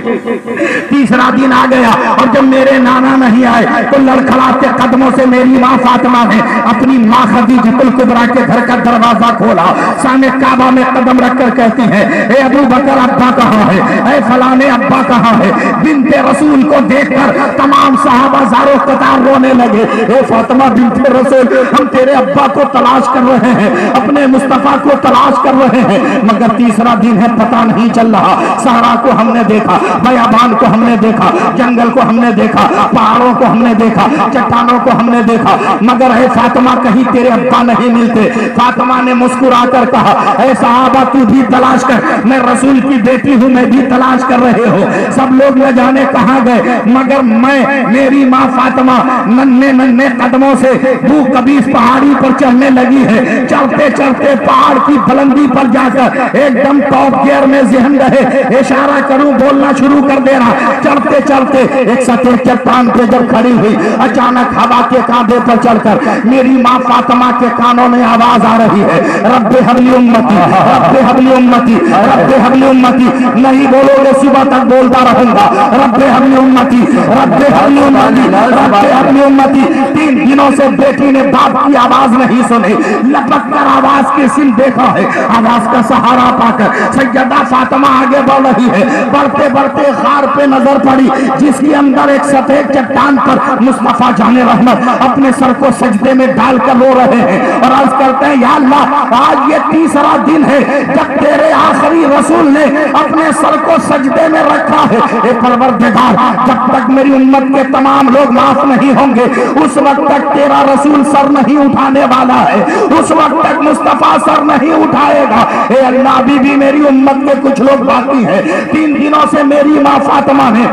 तीसरा दिन आ गया और जब मेरे नाना नहीं आए तो लड़खड़ाते कदमों से मेरी माँ फातिमा ने अपनी माँ खदीजतुल कुबरा के घर का दरवाजा खोला। सामने काबा में कदम रखकर कहती हैं, ए अबू बकर अब्बा कहाँ है, ए फलाने अब्बा कहाँ है। बिनते रसूल को देखकर तमाम सहाबा ज़ारो कतार रोने लगे। ए फातिमा बिनते रसूल, हम तेरे अब्बा को तलाश कर रहे हैं, अपने मुस्तफा को तलाश कर रहे हैं। मगर तीसरा दिन है, पता नहीं चल रहा। सहरा को हमने देखा, बयाबान को हमने देखा, जंगल को हमने देखा, पहाड़ों को हमने देखा, चट्टानों को हमने देखा, मगर है फातिमा कहीं तेरे अब्बा नहीं मिलते। फातिमा ने मुस्कुराकर कहा, ऐ सहाबा तू भी तलाश कर, मैं रसूल की बेटी हूँ, मैं भी तलाश कर रहे हो। सब लोग न जाने कहाँ गए मगर मैं, मेरी माँ फातिमा नन्हे नन्हे कदमों से वो कभी इस पहाड़ी पर चढ़ने लगी है। चढ़ते चढ़ते पहाड़ की बुलंदी पर जाकर एकदम टॉप गियर में ज़हन रहे, इशारा करूं बोलना शुरू कर देना। चढ़ते चढ़ते एक सफेद चट्टान पे जब खड़ी हुई, अचानक हवा के कांधे पर चढ़कर मेरी माँ फातिमा के कानों में आवाज आ रही है, रब्बे हबली उम्मती, रब्बे हबली उम्मती, रब्बे हबली उम्मती। नहीं बोलोगे सुबह तक बोलता रहूंगा, रब्बे हबली उम्मती, रब्बे हबली उम्मती, रब्बे हबली उम्मती। 3 दिनों से बेटी ने बाप की आवाज नहीं सुनी, लपक कर आवाज की सिम देखा है। आवाज का सहारा पाकर सैयदा फातिमा आगे बढ़ रही है। बढ़ते बढ़ते खार पे नजर पड़ी जिसके अंदर एक सफेद चट्टान पर मुस्तफा जाने रहमत अपने सर को सजदे में डालकर रो रहे हैं और अर्ज करते हैं, या अल्लाह आज ये तीसरा दिन है जब तेरे आखिरी रसूल ने अपने सर को सजदे में रखा है। ए परवरदिगार, जब तक मेरी उम्मत के तमाम लोग माफ नहीं होंगे उस वक्त तक तेरा रसूल सर नहीं उठाने वाला है, उस वक्त तक मुस्तफा सर नहीं उठाएगा। ए अल्लाह, अभी भी मेरी उम्मत के कुछ लोग बाकी हैं। 3 दिनों से मेरी माँ फातिमा ने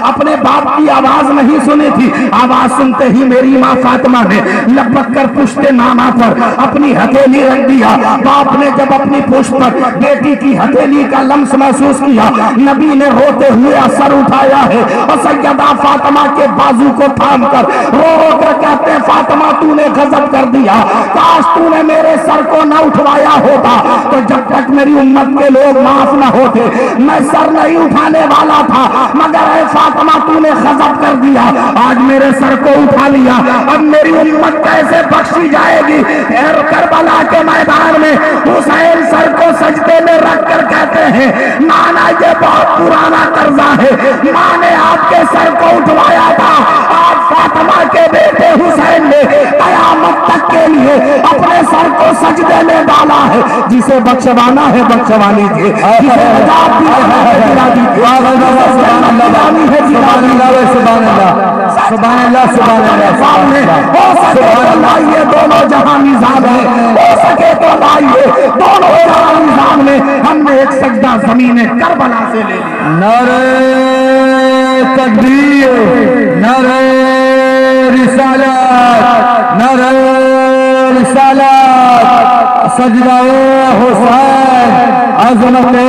अपने बाप की आवाज नहीं सुनी थी। आवाज सुनते ही मेरी माँ फातिमा ने लपक कर पुश्ते नाना पर अपनी हथेली रख दिया। बाप ने जब अपनी पुश्त पर बेटी की हथेली का लम्स महसूस किया, नबी ने रोते हुए सर उठाया है और सैयदा फातिमा के बाजू को थाम कर रो रो कर कहते हैं, फातिमा तूने गजब कर दिया, काश तूने मेरे सर को न उठवाया होता तो जब तक मेरी उम्मत के लोग माफ न होते मैं सर नहीं उठाने वाला था। मगर ऐ फातिमा तूने गजब कर दिया, आज मेरे सर को उठा लिया, अब मेरी उम्मत कैसे बख्शी जाएगी। करबला के मैदान में हुसैन सर को सजदे में रख कर कहते हैं, नाना ये बहुत पुराना कर्जा है, माँ ने आपके सर को उठवाया था, आज फातिमा के बेटे हुसैन ने कयामत तक के लिए अपने सर को सजदे में डाला है। जिसे बख्शवाना है बख्शवा लीजिए, जिसे आजाद दिलाना है दिला दीजिए, सामने हो सके तो लाइए दोनों जहां निजाम है, हो सके तो लाइए दोनों जहां निजाम में। हमने एक सजदा ज़मीन करबला से ले लिया। नारे तकबीर, नारे रिसालत, नारे रिसालत, सजदाए हुसैन, अज़मते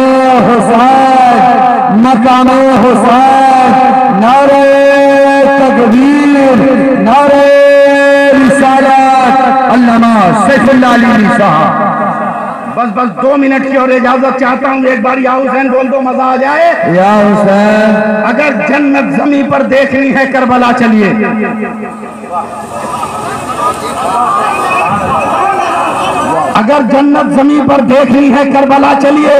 हुसैन, मकामे हुसैन, नारे तकबीर, नारे रिसालत। अल्लामा सैफुल्लाह अली साहब। बस 2 मिनट की और इजाजत चाहता हूँ। एक बार या हुसैन बोल दो, मजा आ जाए। या हुसैन। अगर जन्नत जमी पर देखनी है करबला चलिए, अगर जन्नत जमी पर देखनी है करबला चलिए।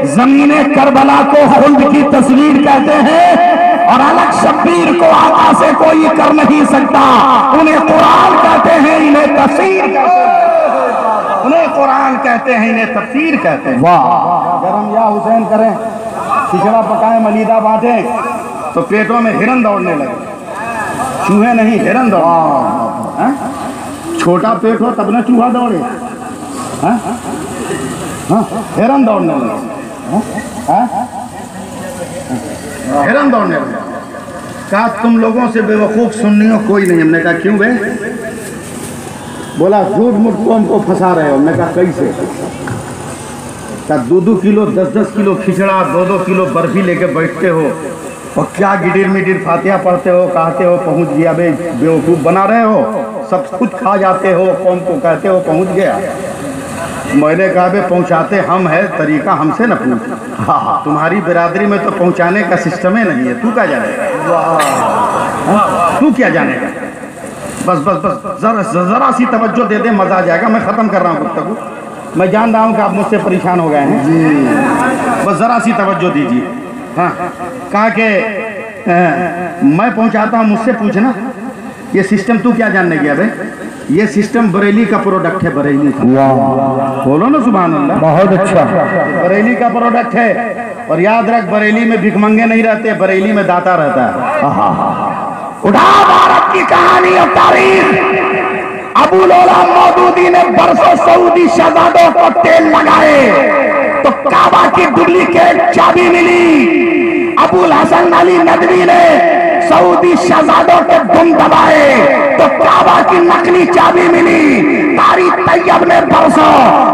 जमीने करबला को खुल्द की तस्वीर कहते हैं और अलग शब्बीर को आका से कोई कर नहीं सकता। उन्हें कुरान कहते हैं, इन्हें तफसीर कहते हैं। उन्हें कुरान कहते हैं, इन्हें तफसीर कहते हैं। वाह, गरम या हुसैन करें, खिचड़ा पकाएं, मलीदा बांटे तो पेटों में हिरन दौड़ने लगे। चूहे नहीं, हिरन दौड़। छोटा पेट हो तब ना चूहा दौड़े। हिरन दौड़ने लगे, हिरन दौड़ने लगे। कहा तुम लोगों से बेवकूफ सुन्नियों कोई नहीं। हमने कहा क्यों बे? बोला झूठ मूठ को हमको फंसा रहे हो। हमने कहा कैसे? कहा 2-2 किलो 10-10 किलो खिचड़ा 2-2 किलो बर्फी लेके बैठते हो और क्या गिडिर मिडिर फातिहा पढ़ते हो, कहते हो पहुंच गया। बे बेवकूफ बना रहे हो, सब खुद खा जाते हो, कौन को कहते हो पहुंच गया। मैंने कहा बे पहुंचाते हम है, तरीका हमसे न पूछ। हाँ, तुम्हारी बिरादरी में तो पहुंचाने का सिस्टम ही नहीं है, तू क्या जानेगा? तू क्या जानेगा? बस बस बस जरा सी तवज्जो दे दे, मजा आ जाएगा। मैं खत्म कर रहा हूँ गुफ्तगू। मैं जान रहा हूँ कि आप मुझसे परेशान हो गए हैं जी, बस जरा सी तवज्जो दीजिए। हाँ, कहा कि मैं पहुंचाता हूँ, मुझसे पूछना ये सिस्टम तू क्या जानने गया बे? ये सिस्टम बरेली का प्रोडक्ट है, बरेली का। बोलो ना सुभान अल्लाह। बहुत अच्छा, बरेली का प्रोडक्ट है। और याद रख, बरेली में भिखमंगे नहीं रहते, बरेली में दाता रहता है। उठा भारत की कहानी और तारीख। अबू लौला मौदूदी ने बरसों सऊदी शहजादों को तेल लगाए तो काबा की डुप्लीकेट चाबी मिली। अबुल हसन अली नदवी ने सऊदी शहजादों के दुम दबाए तो काबा की नकली चाबी मिली। कारी तैयब ने बरसों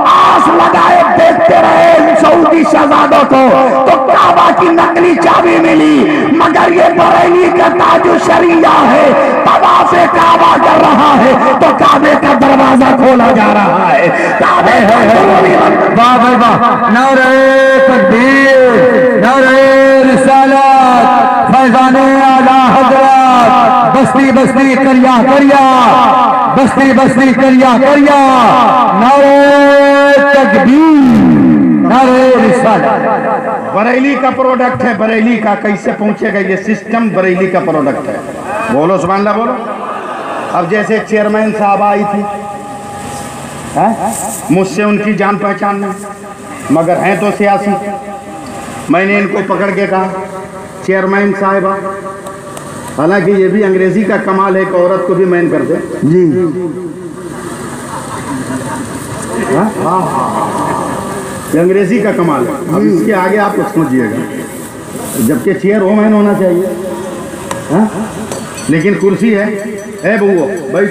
आस लगाए देखते रहे सऊदी शहजादों को तो काबा की नकली चाबी मिली। मगर ये बरेली का ताजु शरिया है, तवाफ़े काबा कर रहा है तो काबे का दरवाजा खोला जा रहा है। काबे वाह भाई वाह, नारे तकबीर, नारे रिसालत, फैज़ाने आला हज़रत, बस्ती बस्ती करिया करिया, बस्ती बस्ती करिया करिया, नारे तकबीर, नारे रिसालत। बरेली का प्रोडक्ट है, बरेली का। कैसे पहुंचेगा ये सिस्टम? बरेली का प्रोडक्ट है। बोलो सुभान अल्लाह, बोलो। अब जैसे चेयरमैन साहब आई थी, मुझसे उनकी जान पहचान नहीं, मगर हैं तो सियासी। मैंने इनको पकड़ के कहा चेयरमैन साहिबा, हालांकि ये भी अंग्रेजी का कमाल है, एक औरत को भी मैन कर दे जी। ये अंग्रेजी का कमाल है। अब इसके आगे आप कुछ समझिएगा, जबकि चेयर हो मैन होना चाहिए। हा? लेकिन कुर्सी है बउओ बैठ।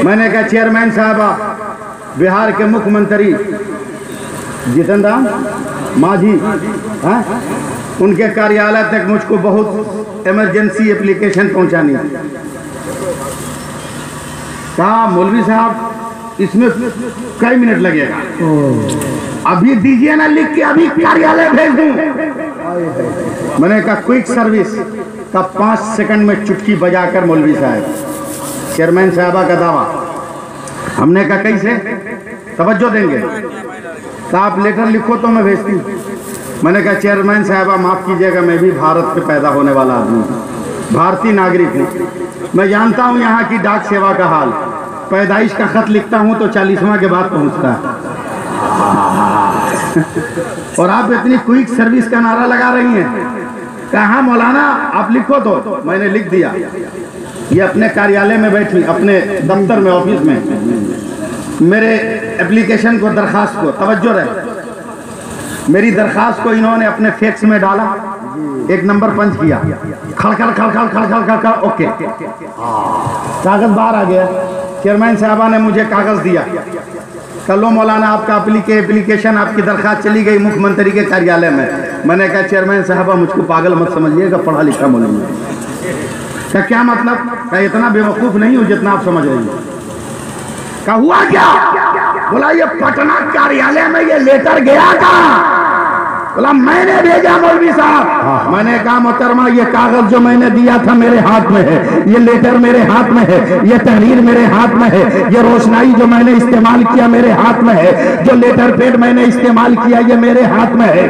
मैंने कहा चेयरमैन साहबा, बिहार के मुख्यमंत्री जितेंद्र मांझी, उनके कार्यालय तक मुझको बहुत इमरजेंसी एप्लीकेशन पहुंचानी है। कहा मौलवी साहब इसमें कई मिनट लगेगा, अभी दीजिए ना लिख के, अभी कार्यालय भेज दूं। मैंने कहा क्विक सर्विस का 5 सेकंड में चुटकी बजाकर मौलवी साहब। चेयरमैन साहबा का दावा। हमने कहा कैसे तवज्जो देंगे? तो आप लेटर लिखो तो मैं भेजती हूँ। मैंने कहा चेयरमैन साहबा माफ़ कीजिएगा, मैं भी भारत में पैदा होने वाला आदमी हूँ, भारतीय नागरिक हूँ। मैं जानता हूँ यहाँ की डाक सेवा का हाल। पैदाइश का खत लिखता हूँ तो 40वां के बाद पहुँचता है। और आप इतनी क्विक सर्विस का नारा लगा रही हैं। कहा मौलाना आप लिखो तो। मैंने लिख दिया। ये अपने कार्यालय में बैठी, अपने दफ्तर में, ऑफिस में, मेरे एप्लीकेशन को, दरखास्त को, तवज्जो रहे, मेरी दरखास्त को इन्होंने अपने फैक्स में डाला, एक नंबर पंच किया, खड़खड़ खड़खड़ खड़खड़ खड़खड़, ओके, कागज बाहर आ गया। चेयरमैन साहबा ने मुझे कागज दिया, कलो मौलाना आपका एप्लीकेशन, आपकी दरखास्त चली गई मुख्यमंत्री के कार्यालय में। मैंने कहा चेयरमैन साहबा मुझको पागल मत समझिएगा, पढ़ा लिखा मौलवी का क्या मतलब? का इतना बेवकूफ नहीं हूँ जितना आप समझ रही हैं। का हुआ क्या? बोला ये पटना कार्यालय में ये लेटर गया था। बोला मैंने भेजा मौलवी साहब। मैंने कहा मोहतरमा ये कागज जो मैंने दिया था मेरे हाथ में है, ये लेटर मेरे हाथ में है, ये तहरीर मेरे हाथ में है, ये रोशनाई जो मैंने इस्तेमाल किया मेरे हाथ में है, जो लेटर पेड मैंने इस्तेमाल किया ये मेरे हाथ में है।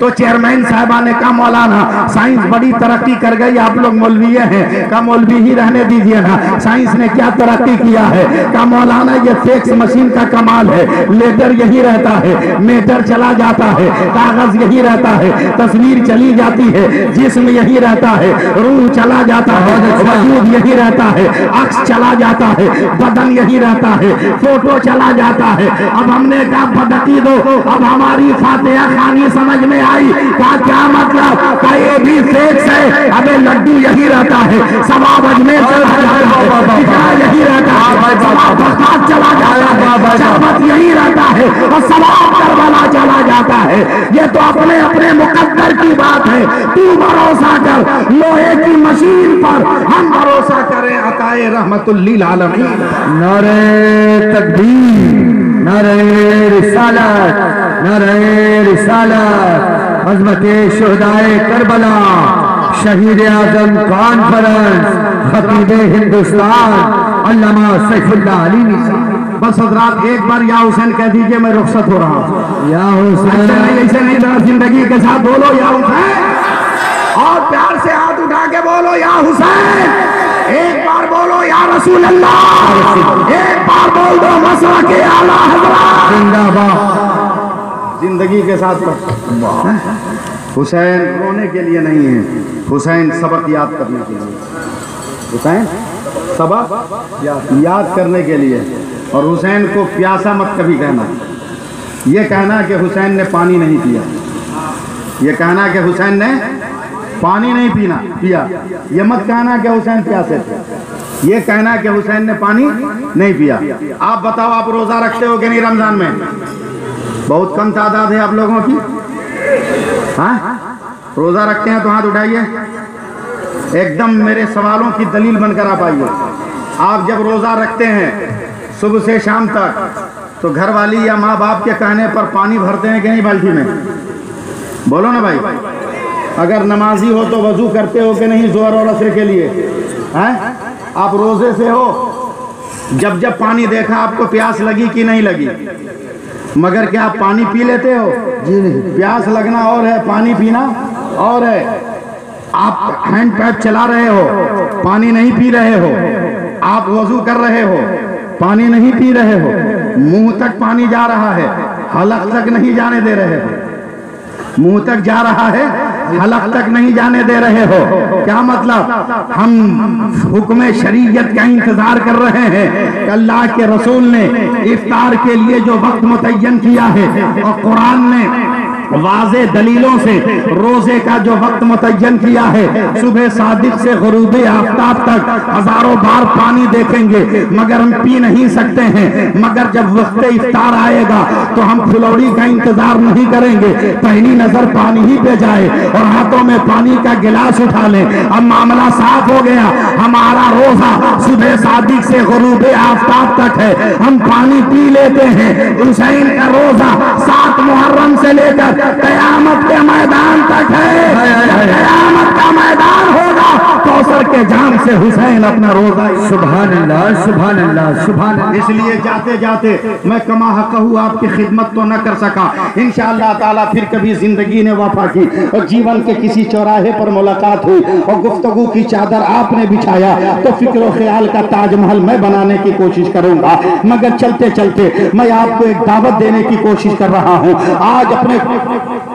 तो चेयरमैन साहबा ने कहा मौलाना साइंस बड़ी तरक्की कर गई, आप लोग मौलवी हैं। कहा मौलवी ही रहने दीजिए ना, साइंस ने क्या तरक्की किया है। कहा मौलाना ये फैक्स मशीन का कमाल है, लेटर यही रहता है, मीटर चला जाता है, कागज यही रहता है, तस्वीर चली जाती है, जिस्म यही रहता है, रूह चला जाता है, वजूद यही रहता है, अक्स चला जाता है, बदन यही रहता है, फोटो चला जाता है। अब हमने कहा बदकी दो, अब हमारी फातिहा खानी समझ में आई। कहा क्या मतलब? कहा ये भी फैक्स है, अबे लड्डू यही रहता है, सवाब अजमेर चला जाता है, यही रहता है, सवाब बगदाद चला जाता है, शरबत यही रहता है और सवाब करबला चला जाता है। ये तो अपने अपने मुकद्दर की बात है, तू भरोसा कर लोहे की मशीन पर, हम भरोसा करें अताए रहमतुल लिल आलमीन। नारे तकबीर, नारे रिसालत, नारे रिसालत, अज़मते शुहदाए करबला, शहीद आज़म कॉन्फ्रेंस, खतीब हिंदुस्तान अल्लामा सैफुल्लाह अली निसार। बस हजरात एक बार या हुसैन कह दीजिए, मैं रुखसत हो रहा हूँ। या हुसैन, ऐसे नहीं जरा जिंदगी के साथ बोलो या हुसैन, और प्यार से हाथ उठा के बोलो या हुसैन। एक बार बोलो या रसूल अल्लाह, एक बार बोल दो मसला के आला हज़रत जिंदाबाद। जिंदगी के साथ हुसैन रोने के लिए नहीं है, हुसैन सबक याद करने के लिए, हुसैन सबक याद करने के लिए। और हुसैन को प्यासा मत कभी कहना, ये कहना कि हुसैन ने पानी नहीं पिया, ये कहना कि हुसैन ने पानी नहीं पिया, ये मत कहना कि हुसैन प्यासे थे, ये कहना कि हुसैन ने पानी नहीं पिया। आप बताओ, आप रोजा रखते हो कि नहीं रमजान में? बहुत कम तादाद है आप लोगों की। हाँ, रोजा रखते हैं तो हाथ उठाइए, एकदम मेरे सवालों की दलील बनकर आप आइए। आप जब रोजा रखते हैं सुबह से शाम तक, तो घर वाली या माँ बाप के कहने पर पानी भरते हैं कि नहीं बाल्टी में? बोलो ना भाई। अगर नमाजी हो तो वजू करते हो कि नहीं जोहर और असर के लिए? हैं? आप रोजे से हो, जब जब पानी देखा आपको प्यास लगी कि नहीं लगी? मगर क्या आप पानी पी लेते हो? जी नहीं। प्यास लगना और है, पानी पीना और है। आप हैंड पाइप चला रहे हो, पानी नहीं पी रहे हो। आप वजू कर रहे हो, पानी नहीं पी रहे हो। मुंह तक पानी जा रहा है, हलक तक नहीं जाने दे रहे हो। मुंह तक जा रहा है, हलक तक नहीं जाने दे रहे हो। क्या मतलब? हम हुक्म शरीयत का इंतजार कर रहे हैं। अल्लाह के रसूल ने इफ्तार के लिए जो वक्त मुतय्यन किया है और कुरान ने वाज़े दलीलों से रोजे का जो वक्त मुतय्यन किया है, सुबह सादिक से गुरूब आफ्ताब तक हजारों बार पानी देखेंगे मगर हम पी नहीं सकते हैं। मगर जब वक्त इफ्तार आएगा तो हम फुलौड़ी का इंतजार नहीं करेंगे, पहली नजर पानी ही पे जाए और हाथों में पानी का गिलास उठा लें। अब मामला साफ हो गया, हमारा रोजा सुबह सादिक से गुरूब आफ्ताब तक है, हम पानी पी लेते हैं। हुसैन का रोजा 7 मुहर्रम से लेकर कयामत के मैदान तक है। कयामत का मैदान होगा, कौसर के जाम से हुसैन अपना रोजा। सुभान अल्लाह, सुभान अल्लाह, सुभान अल्लाह। इसलिए जाते जाते मैं कमा कहूँ आपकी खिदमत तो न कर सका, इंशाअल्लाह ताला फिर कभी जिंदगी ने वफा की और जीवन के किसी चौराहे पर मुलाकात हुई और गुफ्तगू की चादर आपने बिछाया तो फिक्र और ख्याल का ताजमहल मैं बनाने की कोशिश करूंगा। मगर चलते चलते मैं आपको एक दावत देने की कोशिश कर रहा हूँ। आज अपने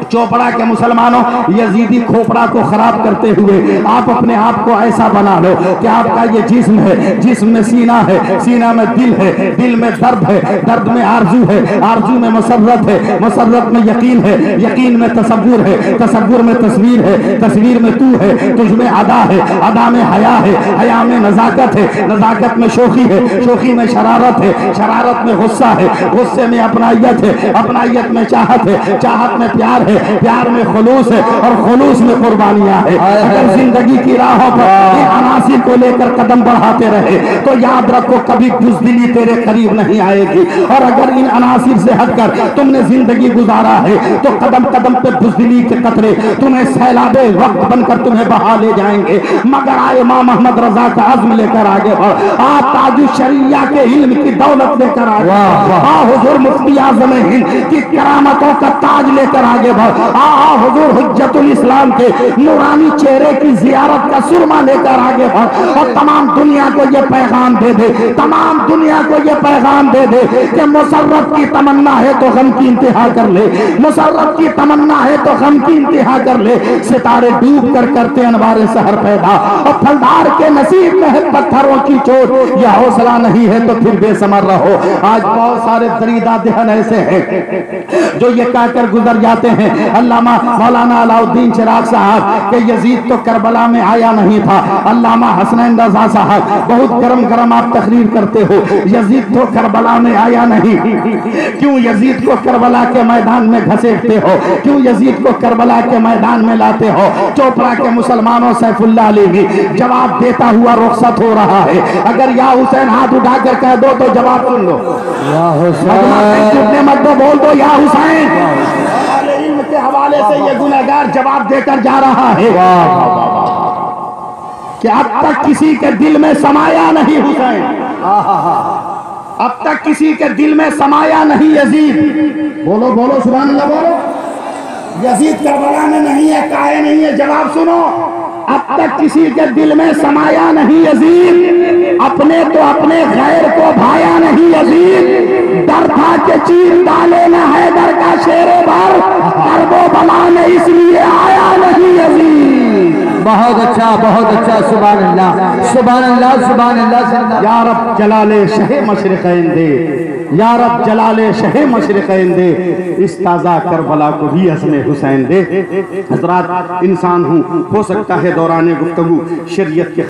चोपड़ा के मुसलमानों, यजीदी खोपड़ा को खराब करते हुए आप अपने आप को ऐसा बना लो कि आपका ये जिस्म है, जिस्म में सीना है, सीना में दिल है, दिल में दर्द है, दर्द में आरजू है, आरजू में मसर्रत है, मसर्रत में यकीन है, यकीन में तसव्वुर है, तसव्वुर में तस्वीर है, तस्वीर में तू है, तुझ में अदा है, अदा में हया है, हया में नजाकत है, नजाकत में शोखी है, शोखी में शरारत है, शरारत में गुस्सा है, गुस्से में अपनाइयत है, अपनाइयत में चाहत है, चाहत में प्यार है, है, प्यार में खुलूस है और खुलूस में कुर्बानियां है। अगर जिंदगी की राहों पर इन अनासिर को लेकर कदम बढ़ाते रहे तो याद रखो कभी बुज़दिली तेरे करीब नहीं आएगी। और अगर इन अनासिर से हटकर तुमने जिंदगी गुजारा है तो कदम कदम पे बुज़दिली के कतरे तुम्हें सैलाबे वक्त बनकर तुम्हें बहा ले जाएंगे। मगर आए इमाम अहमद रजा का अज़्म लेकर आगे बढ़, आ ताजु शरिया के इल्म की दौलत लेकर आगे, आ हुजूर मुफ्ती आज़म हिंद की करामतों का ताज लेकर आगे बढ़, आ हुजूर हुज्जतुल इस्लाम के नूरानी चेहरे की जियारत का सुरमा लेकर आगे बढ़ और तमाम दुनिया को ये पैगाम दे दे, तमाम दुनिया को ये पैगाम दे दे कि मुसर्रफ की तमन्ना है तो गम की इंतहा कर ले, मुसर्रफ की तमन्ना है तो गम की इंतहा कर ले। सितारे डूब कर करते अनवारे सहर पैदा और फलदार के नसीब में है पत्थरों की चोट, यह हौसला नहीं है तो फिर बेसमर रहो। आज बहुत सारे दरीदा देहन ऐसे हैं जो ये कहकर गुजर जाते हैं, अल्लामा मौलाना अलाउद्दीन चिराग साहब के यजीद तो करबला में आया नहीं था। अल्लामा हसनैन रजा साहब बहुत गरम गरम आप तकरीर करते हो, यजीद तो करबला में आया नहीं। क्यों यजीद को करबला के मैदान में घसीटते हो, क्यों यजीद को करबला के मैदान में लाते हो? चोपड़ा के मुसलमानों सैफुल्लाह अली भी जवाब देता हुआ रुखसत हो रहा है। अगर या हुसैन हाथ उठाकर कह दो तो जवाब सुन लो, या हुसैन मत दो, बोल दो या हुसैन। इल्म के हवाले से ये गुनहगार जवाब देकर जा रहा है कि अब तक किसी के दिल में समाया नहीं हुसैन, अब तक किसी के दिल में समाया नहीं यजीद। बोलो बोलो सुभान अल्लाह बोलो। यजीद करबला में नहीं है, काहे नहीं है? जवाब सुनो, अब तक किसी के दिल में समाया नहीं यजीद, अपने तो अपने गैर को भाया नहीं यजीद। डर था कि चीर डाले न हैदर का शेरे भर, करबो बला में इसलिए आया नहीं यजीद। बहुत अच्छा, सुभान अल्लाह, सुभान अल्लाह, सुभान अल्लाह। या रब जलाले शहे मशरिक़ैन दे, या रब जलाले शहे मशरिक़ैन दे, इस ताज़ा करबला को भी अज़्म हुसैन दे। हज़रात, इंसान हूँ, हो सकता है दौरान गुफ्तगू शरीयत के